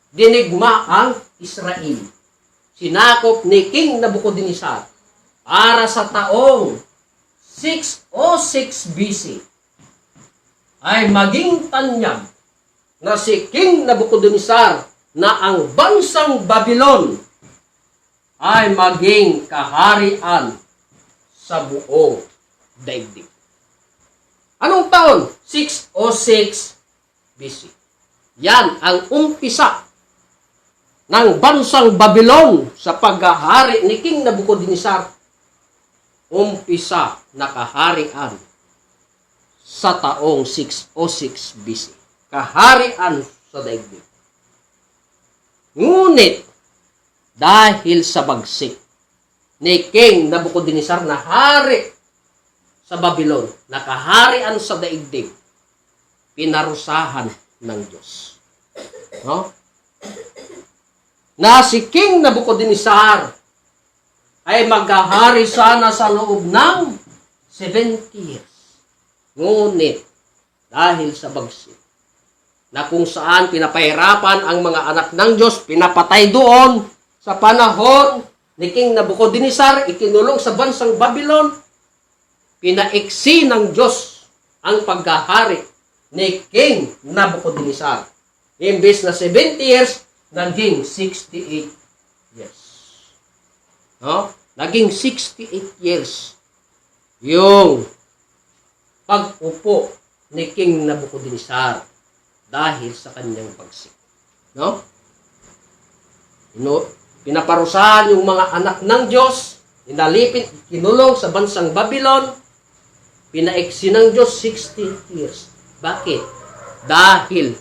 Dinigma ang Israel. Sinakop ni King Nabucodonosor para sa taong 606 BC ay maging tanyag na si King Nabucodonosor na ang bansang Babylon ay maging kaharian sa buong daigdig. Anong taon? 606 BC. Yan ang umpisa ng bansang Babylon sa paghahari ni King Nabucodonosor. Umpisa na kaharian sa taong 606 BC. Kaharian sa daigdig. Ngunit, dahil sa bagsik ni King Nabucodonosor na hari sa Babylon, na kaharian sa daigdig, pinarusahan ng Diyos. No? Na si King Nabucodonosor ay maghahari sana sa loob ng 70 years. Ngunit, dahil sa bagsik, na kung saan pinapahirapan ang mga anak ng Diyos, pinapatay doon sa panahon ni King Nabucodonosor, ikinulong sa bansang Babylon, pinaiksi ng Diyos ang paghahari ni King Nabucodonosor. Imbes na 70 years, naging 68 years. No? Naging 68 years yung pag-upo ni King Nabucodonosor dahil sa kanyang pagsik. No? Pinaparusahan yung mga anak ng Diyos, inalipin, kinulong sa bansang Babylon, pinaiksi ng Diyos 60 years. Bakit? Dahil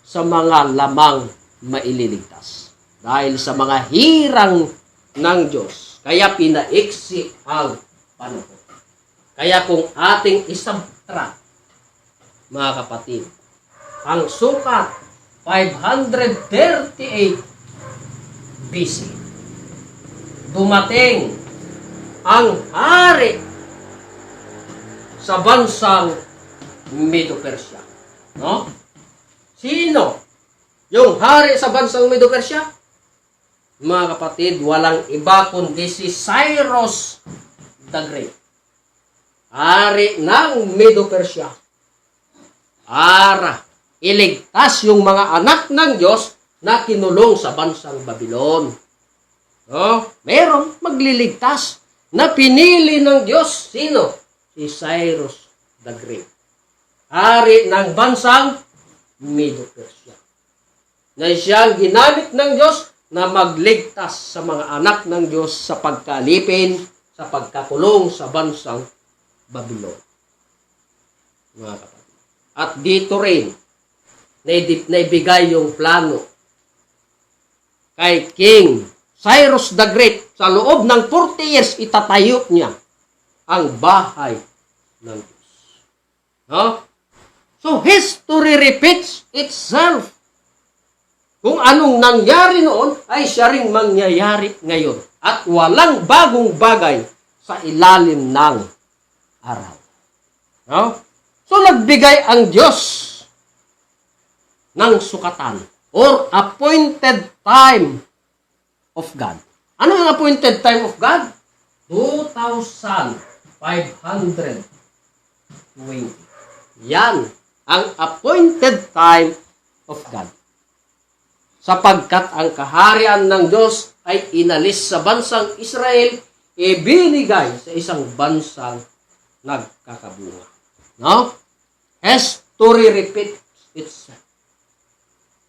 sa mga lamang maililigtas. Dahil sa mga hirang ng Diyos. Kaya pinaiksi ang panahon. Kaya kung ating isubtract, mga kapatid, ang sukat 538 BC. Dumating ang hari sa bansang Medo-Persia. No? Sino yung hari sa bansang Medo-Persia? Mga kapatid, walang iba kundi si Cyrus the Great. Hari ng Medo-Persia. Para iligtas yung mga anak ng Diyos na kinulong sa bansang Babylon. No? Meron magliligtas na pinili ng Diyos. Sino? Si Cyrus the Great. Hari ng bansang Medo-Persia. Na siyang ginamit ng Diyos na magligtas sa mga anak ng Diyos sa pagkalipin, sa pagkakulong sa bansang Babylon. Mga kapatid. At dito rin, naibigay yung plano kay King Cyrus the Great. Sa loob ng 40 years, itatayo niya ang bahay ng Diyos. No? So, history repeats itself. Kung anong nangyari noon, ay siya ring mangyayari ngayon. At walang bagong bagay sa ilalim ng araw. No? So, nagbigay ang Diyos ng sukatan or appointed time of God. Ano yung appointed time of God? 2,520. Yan ang appointed time of God. Sapagkat ang kaharian ng Diyos ay inalis sa bansang Israel, ibinigay sa isang bansang nagkakabunga. No? History repeats itself.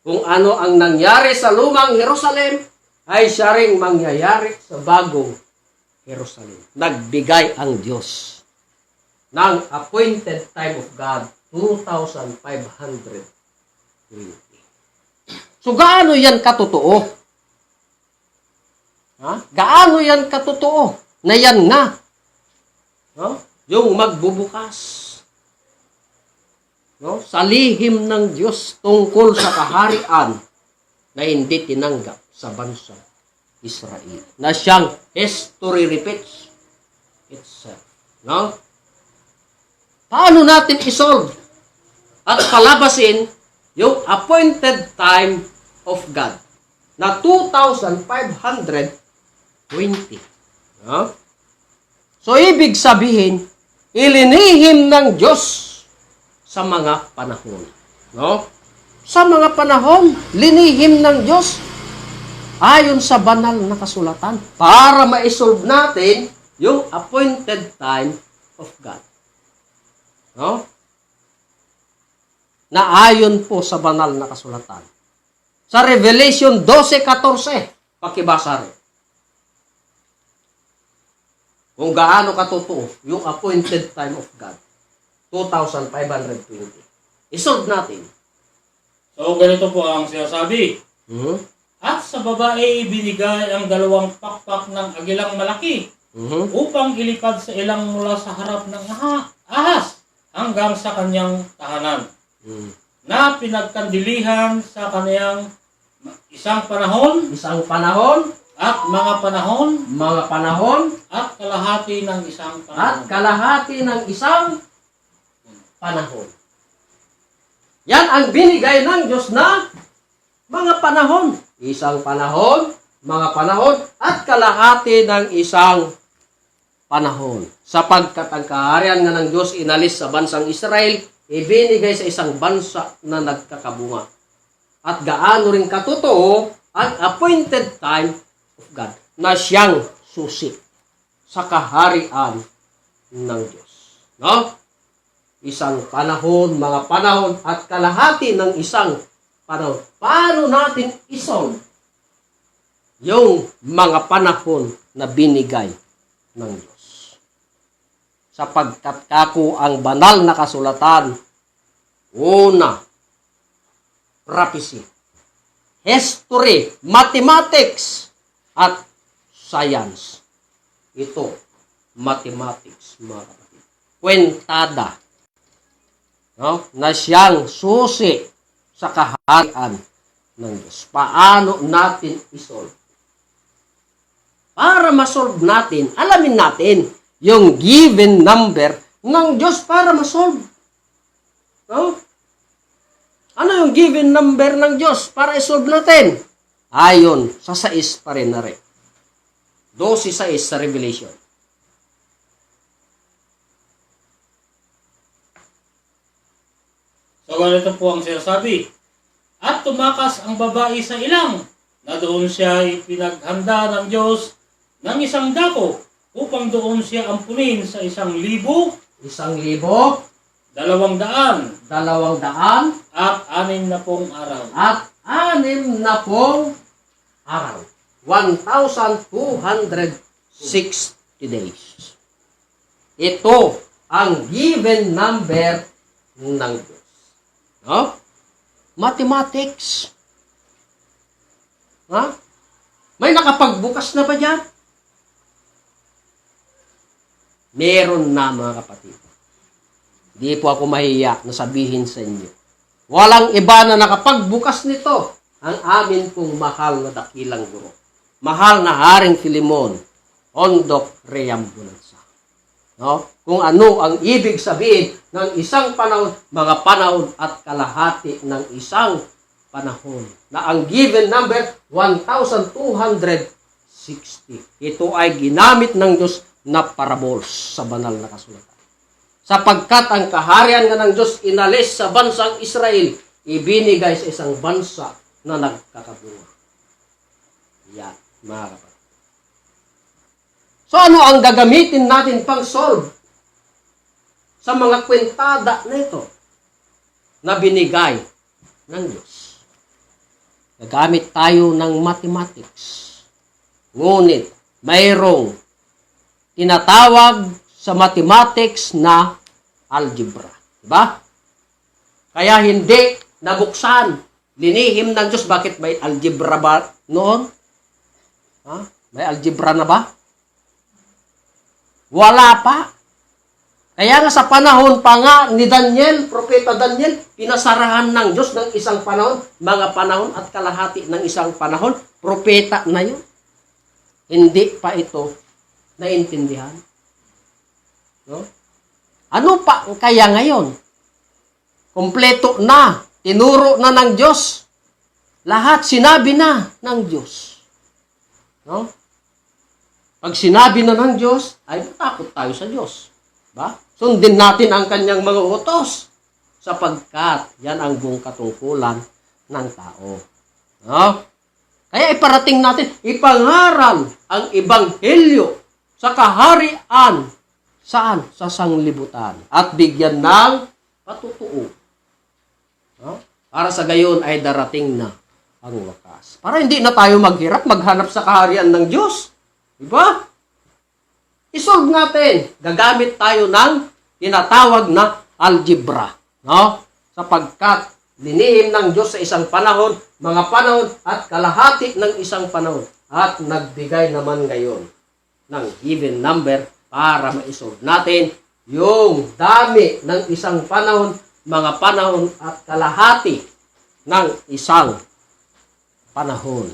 Kung ano ang nangyari sa lumang Jerusalem, ay siya ring mangyayari sa bagong Jerusalem. Nagbigay ang Diyos ng appointed time of God, 2,520. So, gaano yan katotoo? Ha? Gaano yan katotoo? Na yan nga. No? Yung magbubukas. No? Sa lihim ng Diyos tungkol sa kaharian na hindi tinanggap sa bansang Israel. Na siyang history repeats itself. No? Paano natin isolve at palabasin yung appointed time of God na 2,520? No? So, ibig sabihin, ilinihim ng Diyos sa mga panahon. No? Sa mga panahon, linihim ng Diyos ayon sa banal na kasulatan para ma-solve natin yung appointed time of God. No? Na ayon po sa banal na kasulatan. Sa Revelation 12:14, pakibasa rin. Kung gaano katotoo yung appointed time of God. 2,520. Isolve natin. So, ganito po ang sinasabi. Mm-hmm. At sa babae binigay ang 2 pakpak ng agilang malaki upang ilipad sa ilang mula sa harap ng ahas hanggang sa kanyang tahanan. Na pinagkandilihan sa kanyang isang panahon at mga panahon at kalahati ng isang panahon. Yan ang binigay ng Diyos na mga panahon. Isang panahon, mga panahon, at kalahati ng isang panahon. Sapagkat ang kaharian nga ng Diyos inalis sa bansang Israel, ibinigay sa isang bansa na nagkakabunga. At gaano rin katotoo ang appointed time of God na siyang susi sa kaharian ng Diyos. No? Isang panahon, mga panahon, at kalahati ng isang panahon. Paano natin isolve yung mga panahon na binigay ng Diyos. Sapagkat kako ang banal na kasulatan, una, prophecy, history, mathematics, at science. Ito, mathematics, mga kapatid. Kwentada, no? Na siyang susi sa kaharian ng Diyos. Paano natin isolve? Para masolve natin, alamin natin yung given number ng Diyos para masolve. No? Ano yung given number ng Diyos para isolve natin? Ayon sa 6 pa rin na rin. 12:6 sa Revelation. So ganito po ang sinasabi. At tumakas ang babae sa ilang, na doon siya ipinaghanda ng Diyos ng isang dako, upang doon siya ampunin sa 1,000, 1,000, 200, 200, at 60 araw. at 60 araw. 1,260 days. Ito ang given number ng Diyos. No? Mathematics. Ha? May nakapagbukas na ba dyan? Meron na, mga kapatid. Hindi po ako mahiya na sabihin sa inyo. Walang iba na nakapagbukas nito ang amin pong mahal na dakilang guro. Mahal na Haring Filemon, Ondok Reambulansa. No? Kung ano ang ibig sabihin ng isang panahon, mga panahon at kalahati ng isang panahon. Na ang given number, 1,260. Ito ay ginamit ng Diyos na parables sa banal na kasulatan. Sapagkat ang kaharian nga ng Diyos inalis sa bansang Israel, ibinigay sa isang bansa na nagkakabunga. Yan, mga kapatid. So ano ang gagamitin natin pang solve sa mga kwentada na ito na binigay ng Diyos? Gagamit tayo ng mathematics. Ngunit mayroong tinatawag sa mathematics na algebra. Diba? Kaya hindi nabuksan, linihim ng Diyos. Bakit may algebra ba noon? Ha? May algebra na ba? Wala pa. Kaya nga sa panahon pa nga ni Daniel, Propeta Daniel, pinasarahan ng Diyos ng isang panahon, mga panahon at kalahati ng isang panahon, propeta na yun. Hindi pa ito naintindihan. No? Ano pa kaya ngayon? Kompleto na. Tinuro na ng Diyos. Lahat sinabi na ng Diyos. No? Pag sinabi na ng Diyos, ay matakot tayo sa Diyos. Ba? Sundin natin ang kanyang mga utos. Sapagkat yan ang buong katungkulan ng tao. No? Kaya iparating natin, ipangaral ang ebanghelyo sa kaharian. Saan? Sa sanglibutan. At bigyan ng patutuo. No? Para sa gayon ay darating na ang wakas. Para hindi na tayo maghirap, maghanap sa kaharian ng Diyos. Diba? Isolve natin. Gagamit tayo ng tinatawag na algebra. No? Sapagkat linihim ng Diyos sa isang panahon, mga panahon at kalahati ng isang panahon. At nagbigay naman ngayon ng given number para ma-isolve natin yung dami ng isang panahon, mga panahon at kalahati ng isang panahon.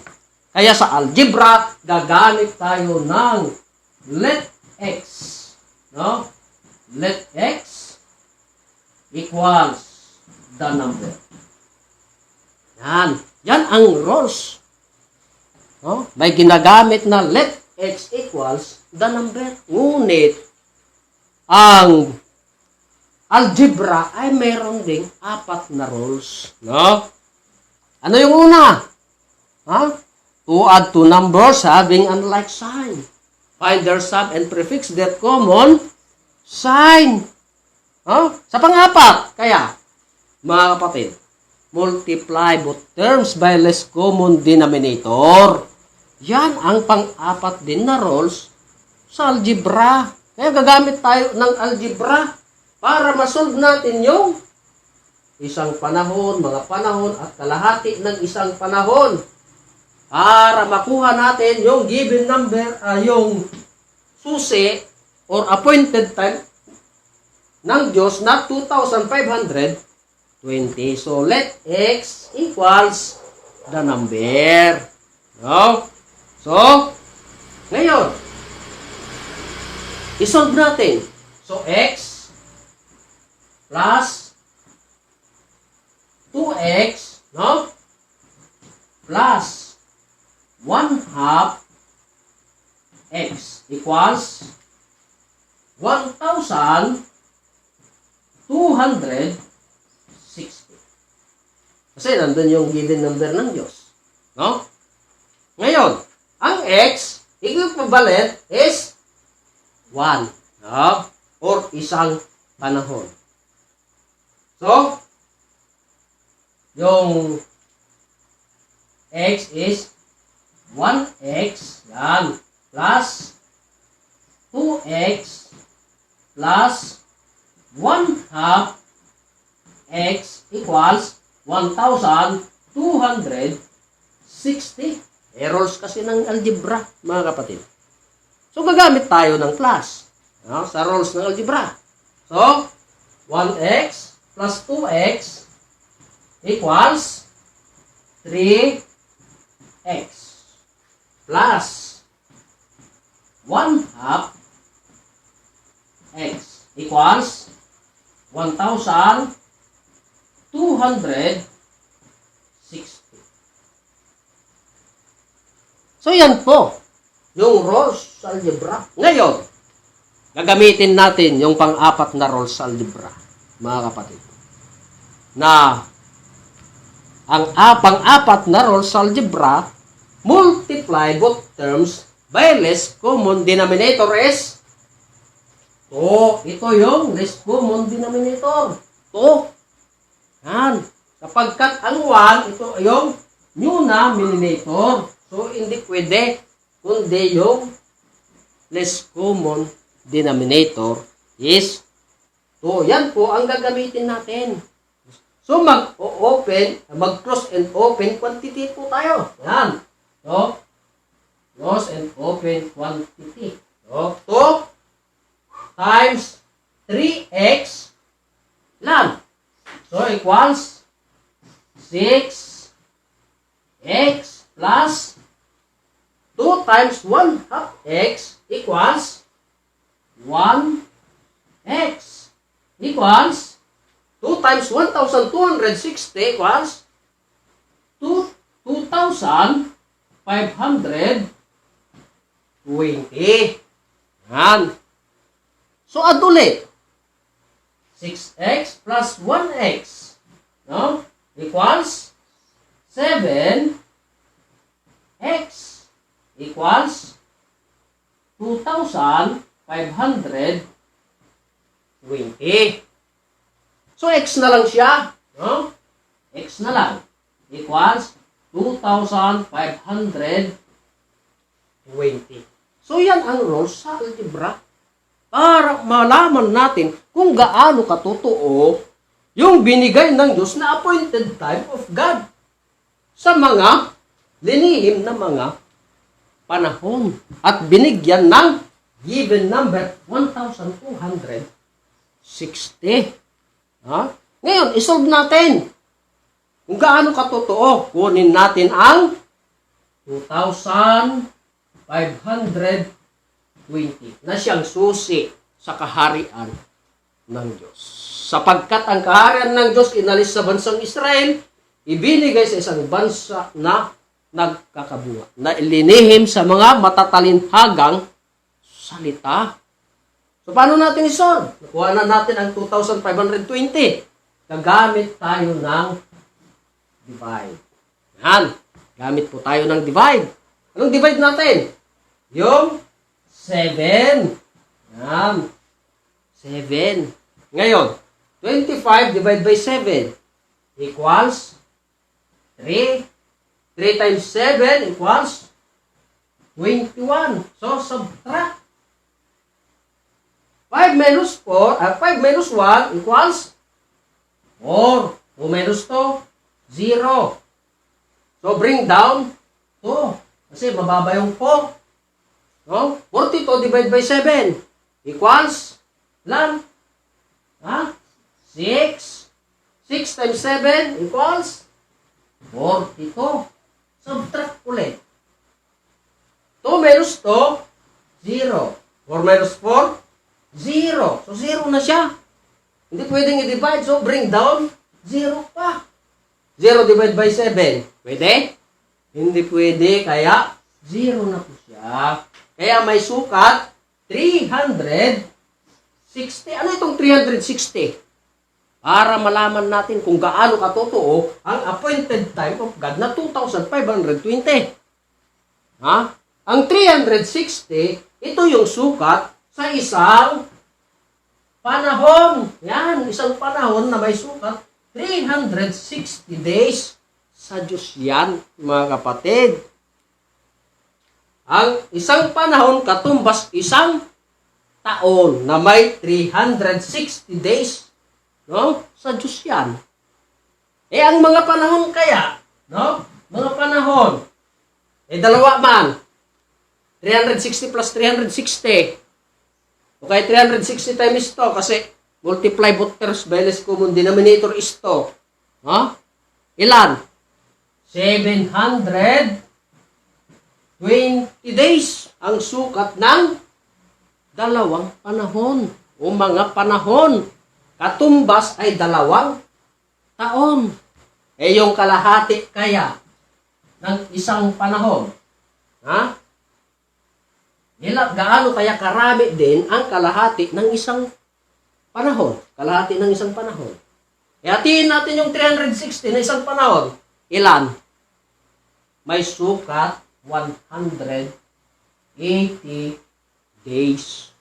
Kaya sa algebra, gagamit tayo ng let x. No? Let x equals the number. Yan. Yan ang rules. No? May ginagamit na let x equals the number. Ngunit, ang algebra ay mayroon ding 4 na rules. No? Ano yung una? To add two numbers having unlike sign. Find their sum and prefix their common sign. Sa pang-4, kaya, mga kapatid, multiply both terms by less common denominator. Yan ang pang-apat din na rules sa algebra. Kaya gagamit tayo ng algebra para masolve natin yung isang panahon, mga panahon at kalahati ng isang panahon. Para makuha natin yung given number, yung susi or appointed time ng Diyos na 2,520. So, let x equals the number. No? So, ngayon, isolve natin. So, x plus 2x, no? Plus 1/2 x equals 1,260. Kasi nandun yung given number ng Diyos. No? Ngayon, ang x, equivalent is 1. No? Or isang panahon. So, yung x is 1x, yan, plus 2x plus 1/2 x equals 1,260. Errors kasi ng algebra, mga kapatid. So, gagamit tayo ng plus, no, sa rules ng algebra. So, 1x plus 2x equals 3x plus 1/2 x equals 1,260. So, yan po yung rules sa algebra. Ngayon, gagamitin natin yung pang-apat na rules sa algebra, mga kapatid. Na ang pang-apat na rules sa algebra, multiply both terms by least common denominator is 2. Ito yung least common denominator. 2. Yan. Sapagkat ang 1, ito yung denominator. So, hindi pwede kundi yung least common denominator is 2. Yan po ang gagamitin natin. So, mag-close and open quantity po tayo. Yan. So, close and open quantity. So, 2 times 3x lang. So, equals 6x plus 2 times 1/2 x equals 1x equals 2 times 1,260 equals 2,520. Yan. So, add ulit. 6x plus 1x, no? Equals 7x equals 2,520. So, x na lang siya, no? X na lang equals 2,520. So, yan ang rules sa algebra. Para malaman natin kung gaano katotoo yung binigay ng Diyos na appointed time of God sa mga linihim na mga panahon. At binigyan ng given number 1,260. Ha? Ngayon, isolve natin. Kung gaano katotoo, kunin natin ang 2,520 na siyang susi sa kaharian ng Diyos. Sapagkat ang kaharian ng Diyos inalis sa bansang Israel, ibinigay sa isang bansa na nagkakabunga, na ilinihim sa mga matatalinhagang salita. So, paano natin isolve? Nakuha na natin ang 2,520. Gagamit tayo ng divide. Yan. Gamit po tayo ng divide. Anong divide natin? Yung 7. Yan. 7. Ngayon, 25 divided by 7 equals 3. 3 times 7 equals 21. So, subtract. 5 minus 1 equals 4. 2 minus 2, 0. So, bring down 2. Kasi mababa yung 4. No? 42 divided by 7 equals lan? 6. 6 times 7 equals 42. Subtract ulit. 2 minus 2, 0. 4 minus 4, 0. So, 0 na siya. Hindi pwedeng i-divide. So, bring down 0 pa. 0 divided by 7. Pwede? Hindi pwede. Kaya, 0 na po siya. Kaya may sukat, 360. Ano itong 360? Para malaman natin kung gaano katotoo ang appointed time of God na 2,520. Ha? Ang 360, ito yung sukat sa isang panahon. Yan, isang panahon na may sukat, 360 days sa Diyos yan, mga kapatid. Ang isang panahon katumbas isang taon na may 360 days, no? Sa Diyos yan. Ang mga panahon kaya, no? Mga panahon, dalawa man. 360 plus 360. Okay, 360 times to kasi multiply both terms by less common denominator is to. Ha? Ilan? 720 days ang sukat ng dalawang panahon o mga panahon. Katumbas ay 2 taon. Yung kalahati kaya ng isang panahon. Ha? Gaano kaya karami din ang kalahati ng isang panahon? Kalahati ng isang panahon. Hatiin natin yung 360 na isang panahon. Ilan? May sukat 180 days.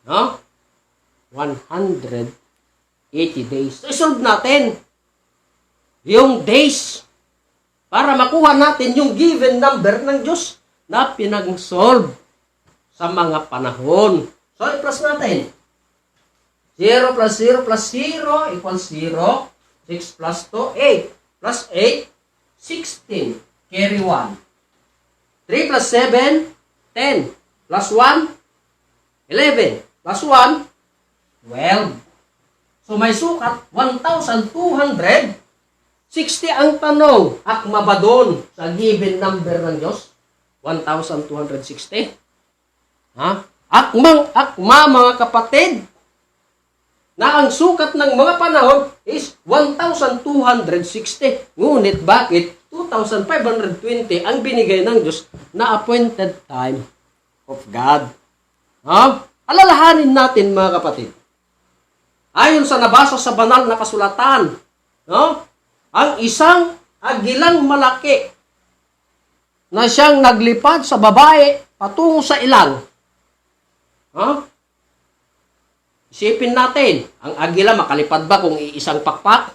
No? 180 days. So, isolve natin yung days para makuha natin yung given number ng Diyos na pinag-solve sa mga panahon. So, i-plus natin. 0 plus 0 plus 0 equals 0. 6 plus 2, 8. Plus 8, 16. Carry 1. 3 plus 7, 10. Plus 1, 11. Plus 1, 12. So, may sukat, 1,260 ang tanong. Akma ba doon sa given number ng Diyos? 1,260. Ha? Akma mga kapatid, na ang sukat ng mga panahon is 1,260. Ngunit bakit 2,520 ang binigay ng Diyos na appointed time of God? Ha? Alalahanin natin mga kapatid. Ayon sa nabasa sa banal na kasulatan, no? Ang isang agilang malaki na siyang naglipad sa babae patungo sa ilang. Ha? Isipin natin, ang agila makalipad ba kung iisang pakpak?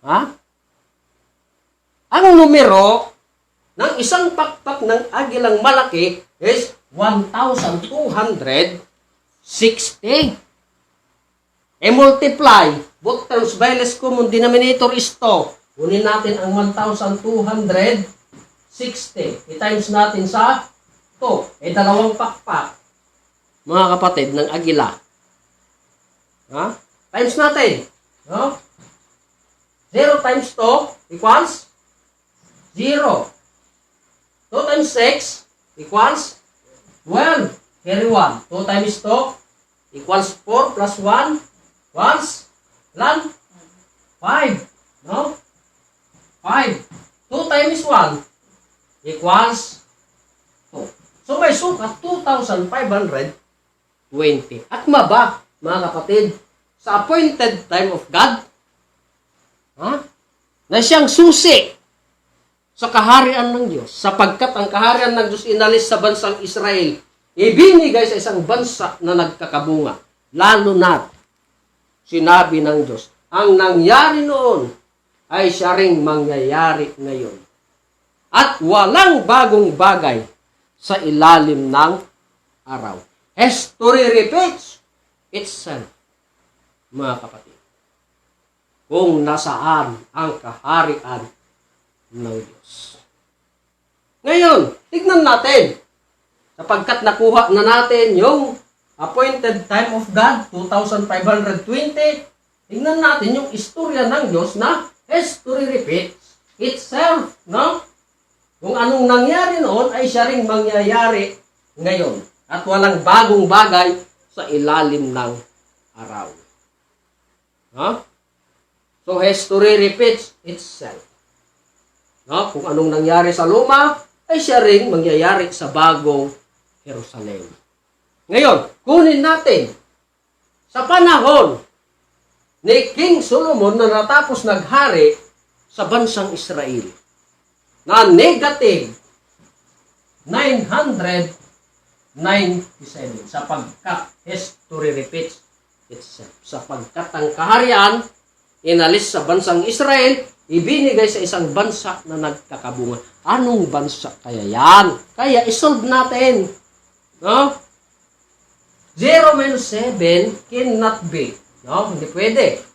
Ha? Ang numero ng isang pakpak ng agilang malaki is 1,260. Multiply, both terms by less common denominator is 2. Kunin natin ang 1,260. I-times natin sa 2. Dalawang pakpak. Mga kapatid ng agila. Ha? Times natin. No? 0 times 2 equals 0. 2 times 6 equals 12. Carry 1. 2 times 2 equals 4 plus 1 equals 5. No? 5. 2 times 1 equals 2. So may sukat 2,520. Akma ba, mga kapatid, sa appointed time of God? Ha? Na siyang susi sa kaharian ng Diyos, sapagkat ang kaharian ng Diyos inalis sa bansang Israel, ibinigay sa isang bansa na nagkakabunga. Lalo na sinabi ng Diyos, ang nangyari noon ay siya ring mangyayari ngayon. At walang bagong bagay sa ilalim ng araw. History repeats itself, mga kapatid. Kung nasaan ang kaharian ng Diyos. Ngayon, tignan natin. Sapagkat nakuha na natin yung appointed time of God, 2,520, tignan natin yung istorya ng Diyos na history repeats itself, no? Kung anong nangyari noon ay siya ring mangyayari ngayon. At walang bagong bagay sa ilalim ng araw. No? So, history repeats itself. No? Kung anong nangyari sa luma, ay siya ring mangyayari sa bagong Jerusalem. Ngayon, kunin natin sa panahon ni King Solomon na natapos naghari sa bansang Israel na negative 997 sapagkat history repeats itself. Sapagkat ang kaharian inalis sa bansang Israel, ibinigay sa isang bansa na nagkakabunga. Anong bansa kaya yan? Kaya isolve natin. No? 0 minus 7 cannot be. No? Hindi pwede.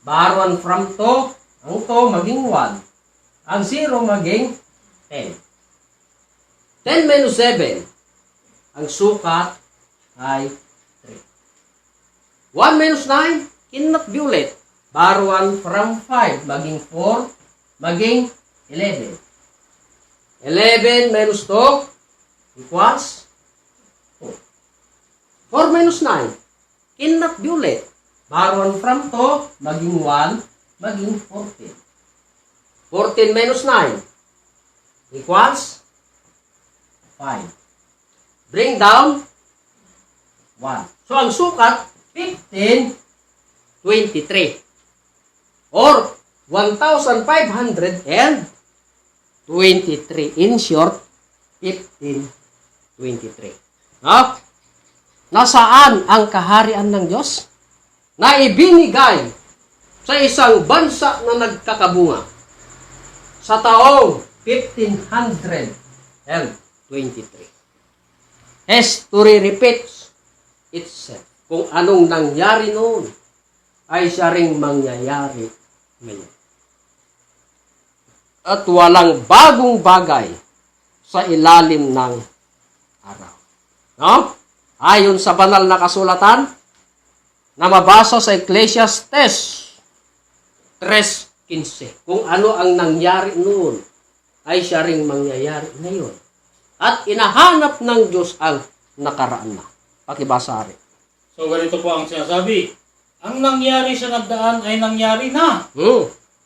Bar 1 from 2, ang 2 maging 1. Ang 0 maging 10. 10 minus 7. Ang sukat ay 3. 1 minus 9 cannot be ulit. Bar 1 from 5 maging 4, maging 11. 11 minus 2 equals 4. 4 minus 9 cannot be ulit. Bar 1 from 2 maging 1, maging 14. 14 minus 9 equals 5. Bring down 1. So, ang sukat, 15, 23. Or, 1,523. In short, 1523. No? Nasaan ang kaharian ng Diyos? Na ibinigay sa isang bansa na nagkakabunga sa taong 1523. History repeats itself. Kung anong nangyari noon, ay siya ring mangyayari ngayon. At walang bagong bagay sa ilalim ng araw. No? Ayon sa banal na kasulatan na mabasa sa Ecclesiastes 3:15. Kung ano ang nangyari noon, ay siya ring mangyayari ngayon. At inahanap ng Diyos ang nakaraan na. Pakibasa rin. So, ganito po ang sinasabi. Ang nangyari sa nagdaan ay nangyari na.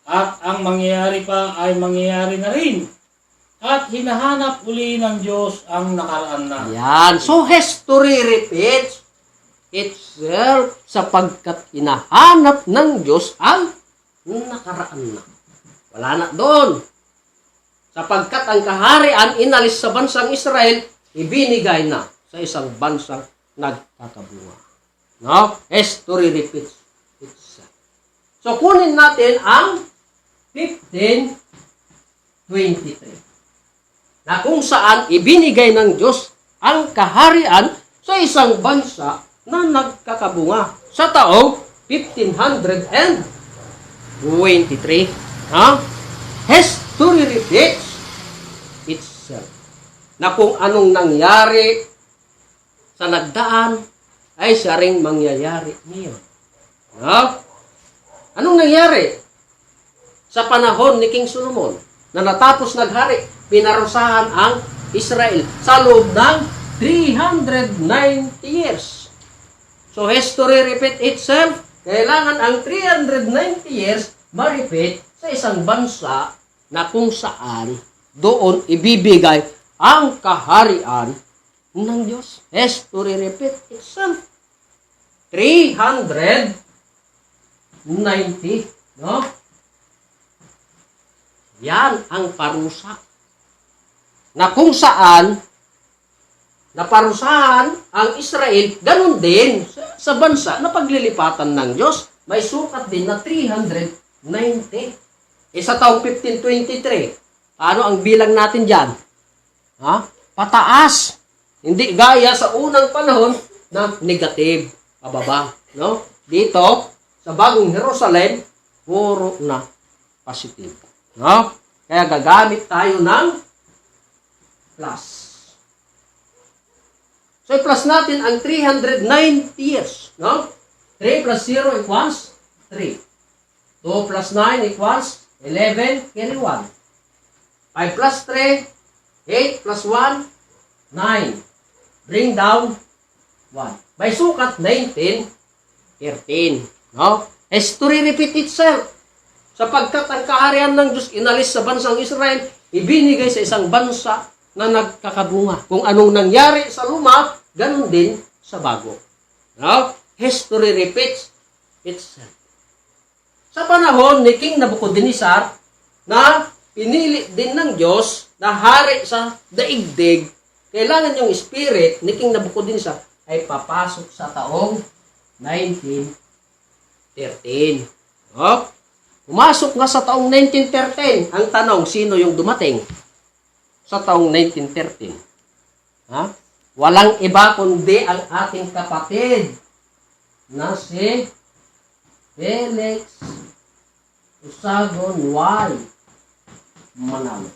At ang mangyayari pa ay mangyayari na rin. At hinahanap uli ng Diyos ang nakaraan na. Yan. So, history repeats itself sapagkat hinahanap ng Diyos ang nakaraan na. Wala na doon. Sapagkat ang kaharian inalis sa bansang Israel, ibinigay na sa isang bansang nagkakabunga. No? History repeats itself. So, kunin natin ang 1523. Na kung saan ibinigay ng Diyos ang kaharian sa isang bansa na nagkakabunga sa taong 1523. Ha? History repeats itself. Na kung anong nangyari sa nagdaan, ay siya ring mangyayari ngayon. No? Anong nangyari sa panahon ni King Solomon na natapos naghari, pinarusahan ang Israel sa loob ng 390 years. So, history repeat itself. Kailangan ang 390 years ma-repeat sa isang bansa na kung saan doon ibibigay ang kaharian ng Diyos. History repeat itself. 390, no? Yan ang parusa. Na kung saan naparusahan ang Israel, ganun din sa bansa na paglilipatan ng Diyos. May sukat din na 390. Sa taong 1523, ano ang bilang natin dyan? Ha? pataas. Hindi gaya sa unang panahon na negative, pababa. No? Dito, sa bagong Jerusalem, puro na positive. No? Kaya gagamit tayo ng plus. So, i-plus natin ang 390 years. No? 3 plus 0 equals 3. 2 plus 9 equals 11, carry 1. 5 plus 3, 8 plus 1, 9. Bring down 1. May sukat 19, 13. No? History repeat itself. Sapagkat ang kaharian ng Diyos inalis sa bansang Israel, ibinigay sa isang bansa na nagkakabunga. Kung anong nangyari sa luma, ganun din sa bago. No? History repeats itself. Sa panahon ni King Nabucodonosor, na pinili din ng Diyos na hari sa daigdig, kailangan yung spirit ni King Nabucodonosor ay papasok sa taong 1913. Oh, pumasok nga sa taong 1913. Ang tanong, sino yung dumating sa taong 1913? Ha? Walang iba kundi ang ating kapatid na si Felix Usagon Y. Manalo.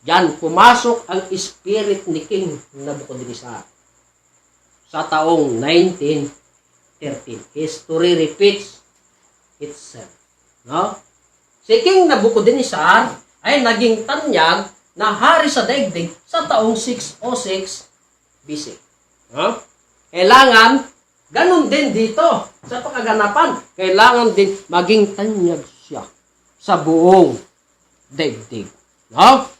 Yan, pumasok ang spirit ni King Nabucodonosor sa taong 1913. History repeats itself. No? Si King Nabucodonosor ay naging tanyag na hari sa daigdig sa taong 606 BC. No? Kailangan, ganun din dito sa pagkaganapan. Kailangan din maging tanyag siya sa buong daigdig. No?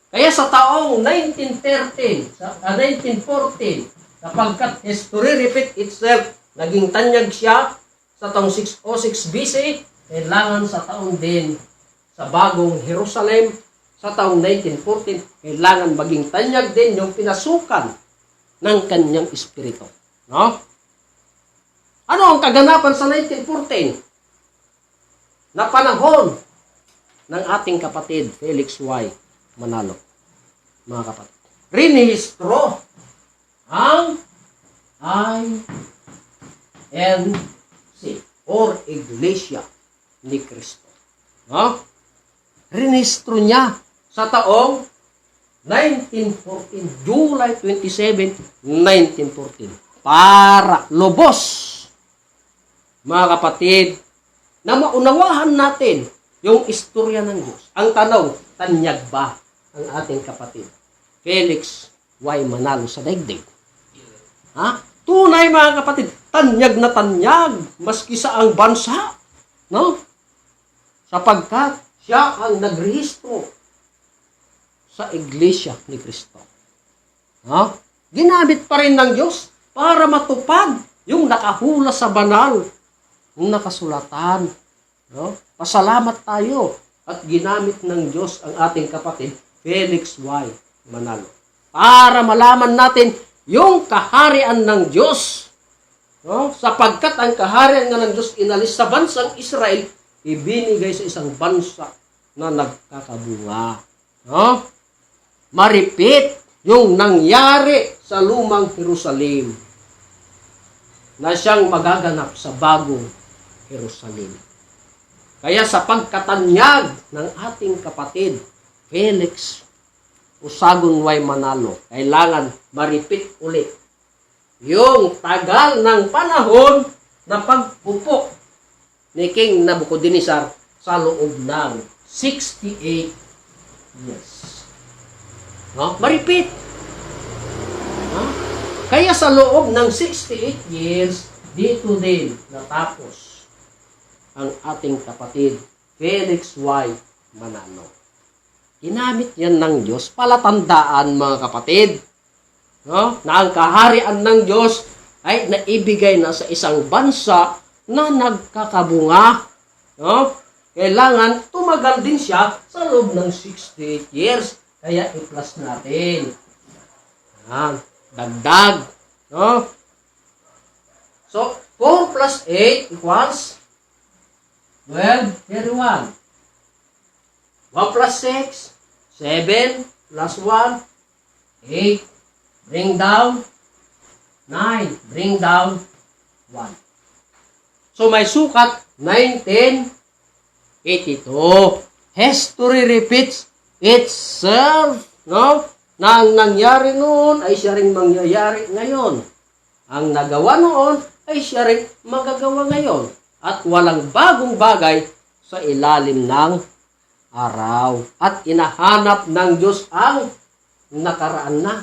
Kaya sa taong 1913, 1914, kapagkat history repeat itself, naging tanyag siya sa taong 606 BC, kailangan sa taong din sa bagong Jerusalem, sa taong 1914, kailangan maging tanyag din yung pinasukan ng kanyang espiritu. No? Ano ang kaganapan sa 1914? Na panahon ng ating kapatid, Felix Y. Manalo. Mga kapatid. Rinihistro ang INC or Iglesia ni Cristo. No? Rinihistro niya sa taong 1914, July 27, 1914. Para lubos, mga kapatid, na maunawahan natin yung istorya ng Diyos. Ang tanong, tanyag ba ang ating kapatid Felix Y. Manalo sa daigdig? Ha? Tunay, mga kapatid, tanyag na tanyag maski sa ang bansa. No? Sapagkat siya ang nagrehistro sa Iglesia ni Cristo. Ha? Ginamit pa rin ng Diyos para matupad yung nakahula sa banal, yung nakasulatan. No? Pasalamat tayo at ginamit ng Diyos ang ating kapatid Felix Y. Manalo para malaman natin yung kaharian ng Diyos. No? Sapagkat ang kaharian nga ng Diyos inalis sa bansang Israel, ibinigay sa isang bansa na nagkakabunga. No? Maripit yung nangyari sa lumang Jerusalem na siyang magaganap sa bagong Jerusalem. Kaya sa pagkatanyag ng ating kapatid Felix Usagon Y. Manalo, kailangan maripit ulit yung tagal ng panahon na pagpupok ni King Nabucodonosor sa loob ng 68 years. No? Maripit. No? Kaya sa loob ng 68 years, dito din natapos ang ating kapatid Felix Y. Manalo. Ginamit yan ng Diyos, palatandaan, mga kapatid, no? Na ang kaharian ng Diyos ay naibigay na sa isang bansa na nagkakabunga. No? Kailangan tumagal din siya sa loob ng 68 years. Kaya i-plus natin. Yan. Dagdag. No? So, 4 plus 8 equals 12, 31. 1 plus 6, 7 plus 1, 8. Bring down 9. Bring down 1. So may sukat 1982. History repeats itself. No? Na ang nangyari noon ay siya ring mangyayari ngayon. Ang nagawa noon ay siya ring magagawa ngayon. At walang bagong bagay sa ilalim ng araw. At inahanap ng Diyos ang nakaraan na.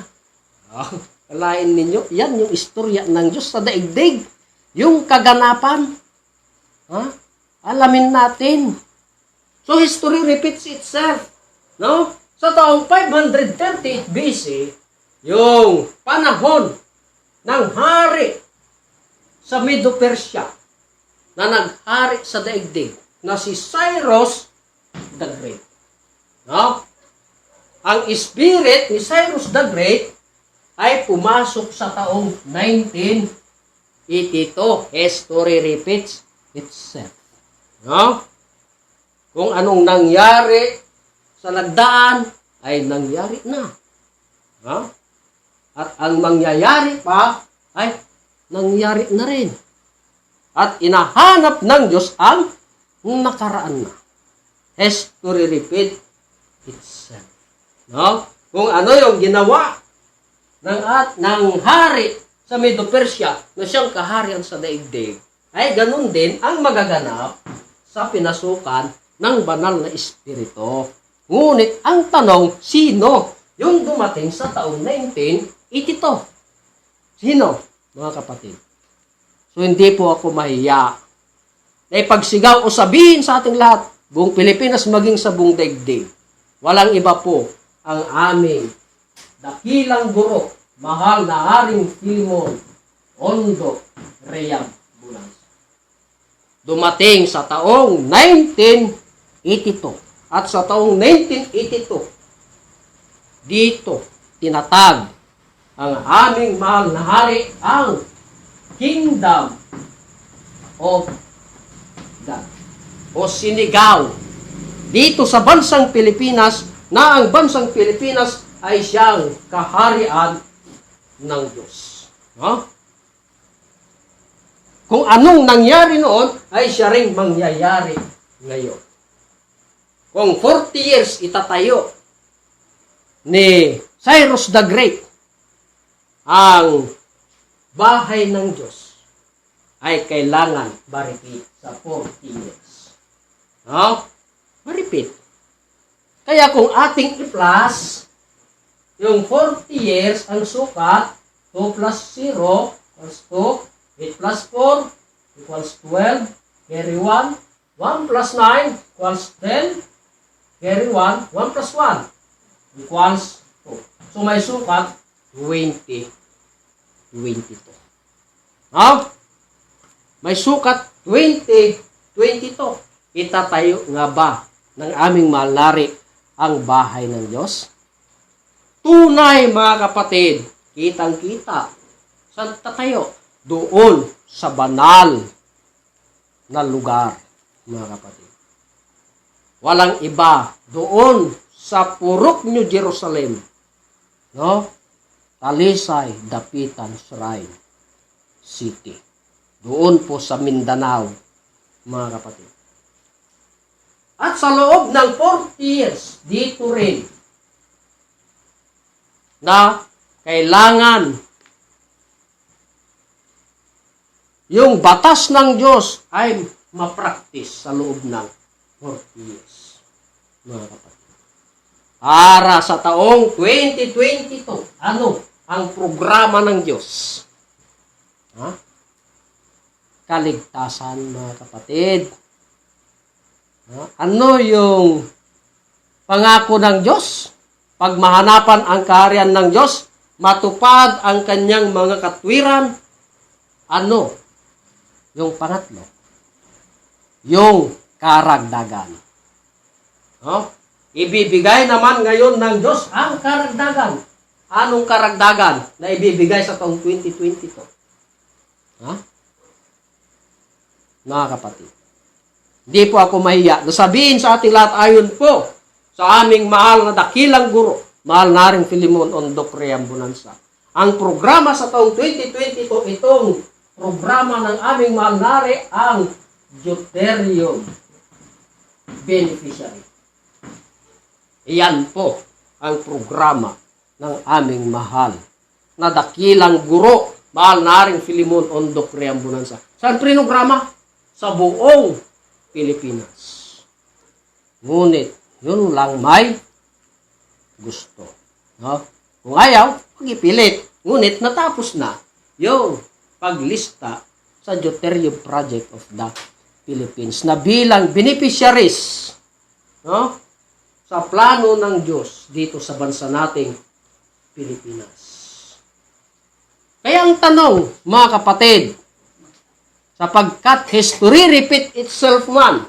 Kalain ninyo, yan yung istorya ng Diyos sa daigdig. Yung kaganapan. Alamin natin. So history repeats itself. No? Sa taong 538 BC, yung panahon ng hari sa Medo-Persia na naghari sa daigdig na si Cyrus the Great. No? Ang spirit ni Cyrus the Great ay pumasok sa taong 1982. History repeats itself. No? Kung anong nangyari sa nagdaan ay nangyari na. No? At ang mangyayari pa ay nangyari na rin. At inahanap ng Diyos ang nakaraan na. History repeat itself. No? Kung ano yung ginawa ng hari sa Medo-Persia na siyang kaharian sa daigdig, ay ganun din ang magaganap sa pinasukan ng banal na espiritu. Ngunit ang tanong, sino yung dumating sa taong 1982? Sino, mga kapatid? So hindi po ako mahiya na ipagsigaw o sabihin sa ating lahat, buong Pilipinas maging sa buong daigdig. Walang iba po ang aming dakilang guro, mahal na Haring Filimon Ondo Reyam Bulanza. Dumating sa taong 1982. At sa taong 1982, dito tinatag ang aming mahal na hari, ang Kingdom of God o sinigaw dito sa bansang Pilipinas, na ang bansang Pilipinas ay siyang kaharian ng Diyos. No? Kung anong nangyari noon ay siya ring mangyayari ngayon. Kung 40 years itatayo ni Cyrus the Great ang bahay ng Diyos, ay kailangan ma-repeat sa 40 years. No? Ma-repeat. Kaya kung ating i-plus yung 40 years, ang sukat, 2 plus 0 equals 2, 8 plus 4 equals 12, carry 1, 1 plus 9 equals 10, carry 1, 1 plus 1 equals 2. So may sukat 20, 22. No? May sukat 20, 22. Itatayo nga ba ng aming mahal na hari ang bahay ng Diyos? Tunay, mga kapatid, kitang-kita. Saan tatayo? Doon sa banal na lugar, mga kapatid. Walang iba. Doon sa Purok, New Jerusalem. No? Talisay, Dapitan, Shrine City. Doon po sa Mindanao, mga kapatid. At sa loob ng 40 years, dito rin, na kailangan yung batas ng Diyos ay ma-practice sa loob ng 40 years, mga kapatid. Para sa taong 2022, ano ang programa ng Diyos? Kaligtasan, mga kapatid. Ano yung pangako ng Diyos? Pag mahanapan ang kaharian ng Diyos, matupad ang kanyang mga katwiran, ano? Yung pangatlo, yung karagdagan. No? Ibibigay naman ngayon ng Diyos ang karagdagan. Anong karagdagan na ibibigay sa taong 2022? Mga kapatid, hindi po ako mahiya na sabihin sa ating lahat ayon po sa aming mahal na dakilang guro, mahal naring Filimon Ondok Riambunansa. Ang programa sa taong 2022, itong programa ng aming mahal nari, ang Deuterium Beneficiary. Iyan po ang programa ng aming mahal na dakilang guro, mahal naring Filimon Ondok Riambunansa. Saan programa? Sa buong Pilipinas. Ngunit, yun lang may gusto. No? Kung ayaw, mag-ipilit. Ngunit, natapos na yung paglista sa Deuterium Project of the Philippines na bilang beneficiaries, no, sa plano ng Diyos dito sa bansa nating Pilipinas. Kaya ang tanong, mga kapatid, sapagkat history repeat itself man,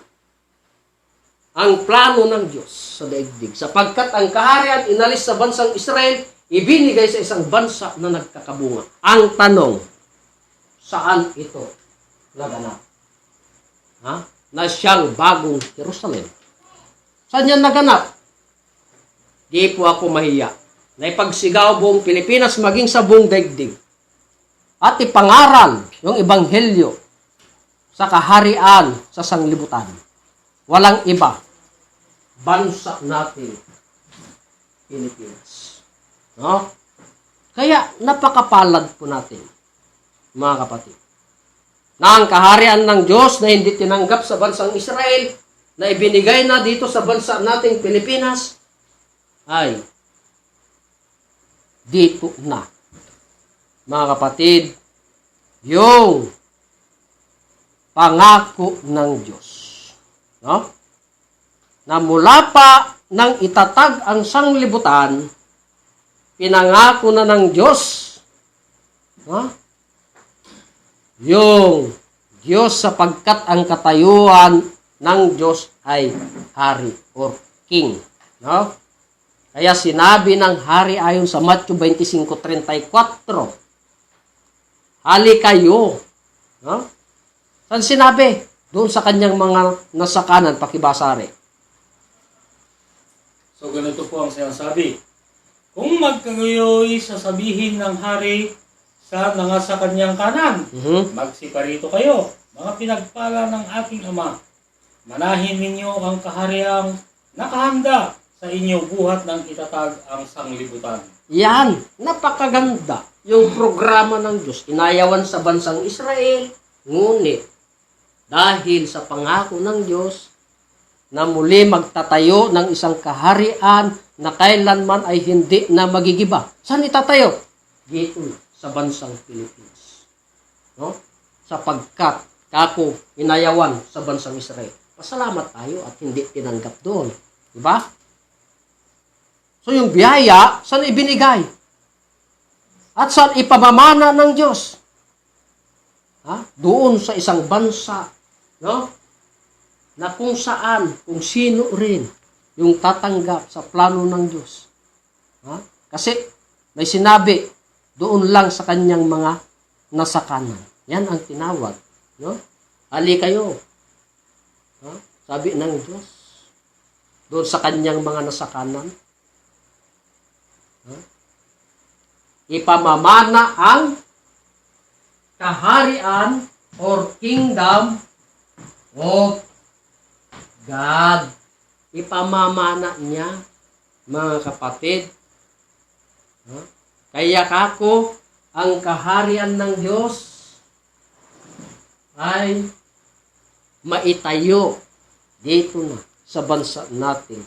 ang plano ng Diyos sa daigdig, sapagkat ang kaharian inalis sa bansang Israel, ibinigay sa isang bansa na nagkakabunga. Ang tanong, saan ito naganap? Ha? Na siyang bagong Jerusalem. Saan yan naganap? Di po ako mahiya na ipagsigaw buong Pilipinas maging sa buong daigdig at ipangaral yung ebanghelyo sa kaharian sa sanglibutan. Walang iba, bansa natin, Pilipinas. No? Kaya napakapalad po natin, mga kapatid, na ang kaharian ng Diyos na hindi tinanggap sa bansang Israel, na ibinigay na dito sa bansa nating Pilipinas, ay dito na, mga kapatid, yung pangako ng Diyos. No? Na mula pa nang itatag ang sanglibutan, pinangako na ng Diyos, no? Yung Diyos sapagkat ang katayuan ng Diyos ay hari or king. No? Kaya sinabi ng hari ayon sa Matthew 25:34, hali kayo. No? Saan sinabi? Doon sa kanyang mga nasakanan, pakibasari. So ganito po ang sinasabi. Kung magkaguyoy sasabihin ng hari sa nangasa kanyang kanan, magsiparito kayo, mga pinagpala ng aking ama. Manahin ninyo ang kahariang nakahanda sa inyo buhat ng itatag ang sanglibutan. Yan, napakaganda yung programa ng Diyos. Inayawan sa bansang Israel, ngunit dahil sa pangako ng Diyos na muli magtatayo ng isang kaharian na kailanman ay hindi na magigiba. Saan itatayo? Dito na, sa bansang Pilipinas. No? Sapagkat kako inayawan sa bansang Israel. Pasalamat tayo at hindi tinanggap doon. Diba? So yung biyaya, saan ibinigay? At saan ipamamana ng Diyos? Ha? Doon sa isang bansa, no? Na kung saan, kung sino rin yung tatanggap sa plano ng Diyos. Ha? Kasi may sinabi doon lang sa kanyang mga nasakanan. Yan ang tinawag. No? Ali kayo. Ha? Sabi ng Diyos. Doon sa kanyang mga nasakanan. Ha? Ipamamana ang kaharian or kingdom of God. Ipamamana niya, mga kapatid. Ha? Kaya kako, ang kaharian ng Diyos ay maitayo dito na sa bansa natin,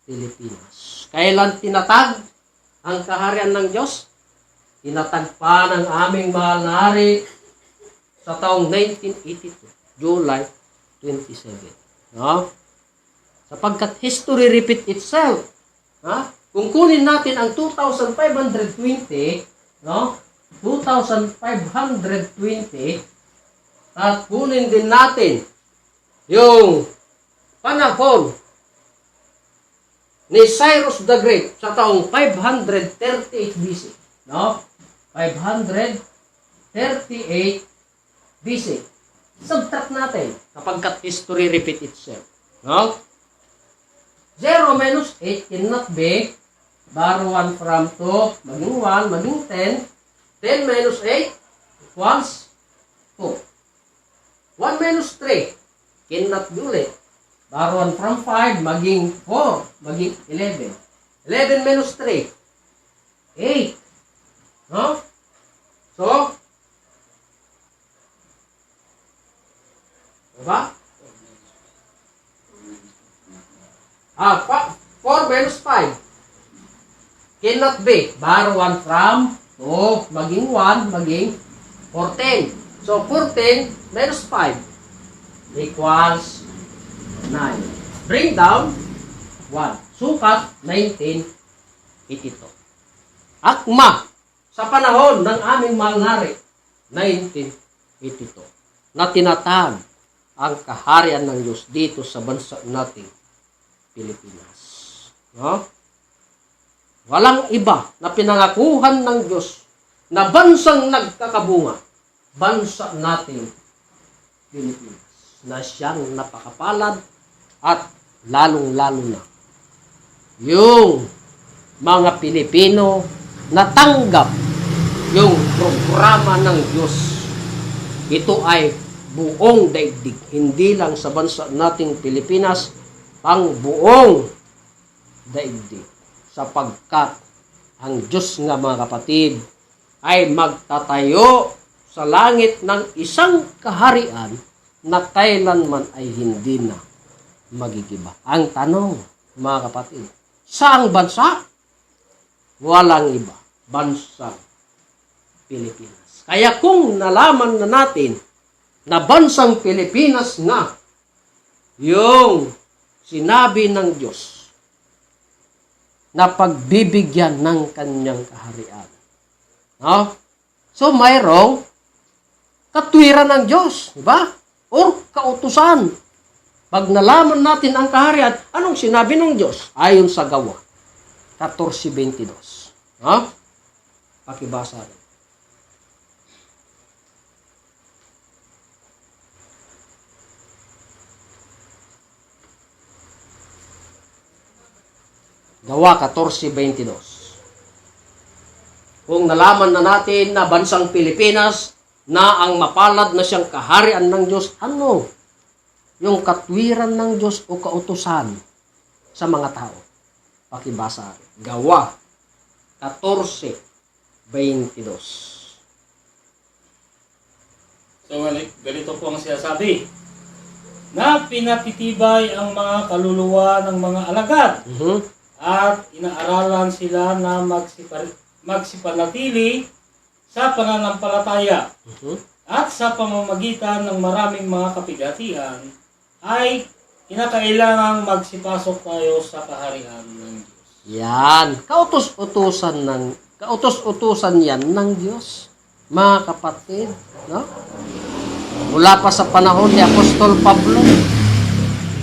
Pilipinas. Kailan tinatag ang kaharian ng Diyos? Tinatag pa ng aming mahal na hari sa taong 1982, July 27. No? Sapagkat history repeat itself. Ha? Kung kunin natin ang 2,520, no? 2,520, at kunin din natin yung panahon ni Cyrus the Great sa taong 538 BC, no? 538 BC. Subtract natin kapagkat history repeat itself, no? 0 minus 8 cannot be borrow 1 from 2, maging 1, maging 10. 10 minus 8 equals 2. 1 minus 3, cannot be ulit. Borrow 1 from 5, maging 4, maging 11. 11 minus 3, 8. No? So, diba? 4 minus 5. Cannot be. Borrow 1 from 2, maging 1, maging 14. So, 14 minus 5 equals 9. Bring down 1. Sukat 1982. Akma sa panahon ng aming mahal na hari, 1982, na tinatag ang kaharian ng Diyos dito sa bansa nating Pilipinas. No? Walang iba na pinangakuhan ng Diyos na bansang nagkakabunga, bansa nating Pilipinas, na siyang napakapalad at lalong-lalo na yung mga Pilipino natanggap yung programa ng Diyos. Ito ay buong daigdig, hindi lang sa bansa nating Pilipinas, ang buong daigdig, sapagkat ang Diyos nga mga kapatid ay magtatayo sa langit ng isang kaharian na kailanman ay hindi na magigiba. Ang tanong, mga kapatid, saang bansa? Walang iba, bansang Pilipinas. Kaya kung nalaman na natin na bansang Pilipinas nga yung sinabi ng Diyos na pagbibigyan ng kanyang kaharian. No? So, mayroong katwiran ng Diyos, di ba? O kautusan. Pag nalaman natin ang kaharian, anong sinabi ng Diyos? Ayon sa Gawa 14:22. No? Pakibasa rin. Gawa 14:22. Kung nalaman na natin na bansang Pilipinas na ang mapalad na siyang kaharian ng Diyos, ano yung katwiran ng Diyos o kautusan sa mga tao? Pakibasa. Gawa 14:22. So, ganito po ang sinasabi. Na pinatitibay ang mga kaluluwa ng mga alagad at inaaralan sila na magsipanatili sa pananampalataya at sa pamamagitan ng maraming mga kapighatian ay kinakailangang magsipasok tayo sa kaharian ng Diyos. Yan, kautos-utusan yan ng Diyos, mga kapatid, no? Mula pa sa panahon ni Apostol Pablo,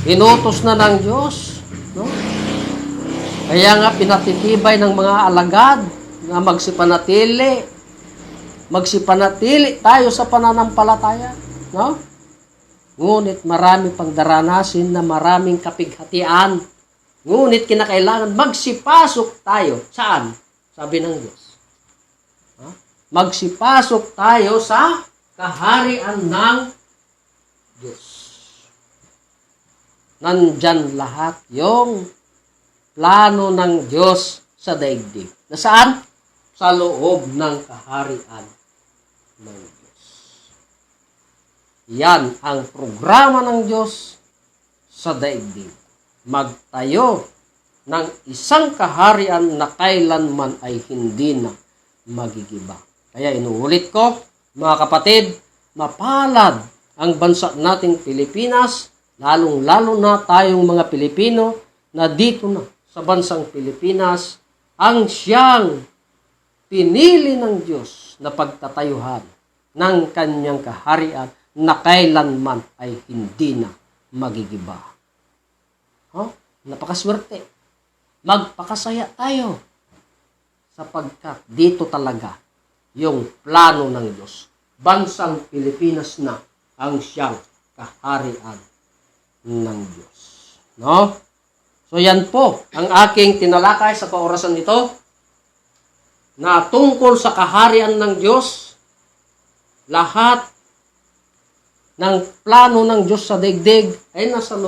inutos na ng Diyos, no? Kaya nga pinatitibay ng mga alagad na magsipanatili tayo sa pananampalataya, no? Ngunit marami pang daranasin na maraming kapighatian. Ngunit kinakailangan magsipasok tayo. Saan? Sabi ng Diyos. No? Magsipasok tayo sa kaharian ng Diyos. Nandyan lahat yung plano ng Diyos sa daigdig. Nasaan? Sa loob ng kaharian ng Diyos. Yan ang programa ng Diyos sa daigdig. Magtayo ng isang kaharian na kailanman ay hindi na magigiba. Kaya inuulit ko, mga kapatid, mapalad ang bansa nating Pilipinas, lalong-lalo na tayong mga Pilipino na dito na sa bansang Pilipinas, ang siyang pinili ng Diyos na pagtatayuhan ng kanyang kaharian na kailanman ay hindi na magigiba. Napakaswerte. Magpakasaya tayo sapagkat dito talaga yung plano ng Diyos. Bansang Pilipinas na ang siyang kaharian ng Diyos. No? So yan po ang aking tinalakay sa kaorasan nito na tungkol sa kaharian ng Diyos. Lahat ng plano ng Diyos sa daigdig ay nasa loob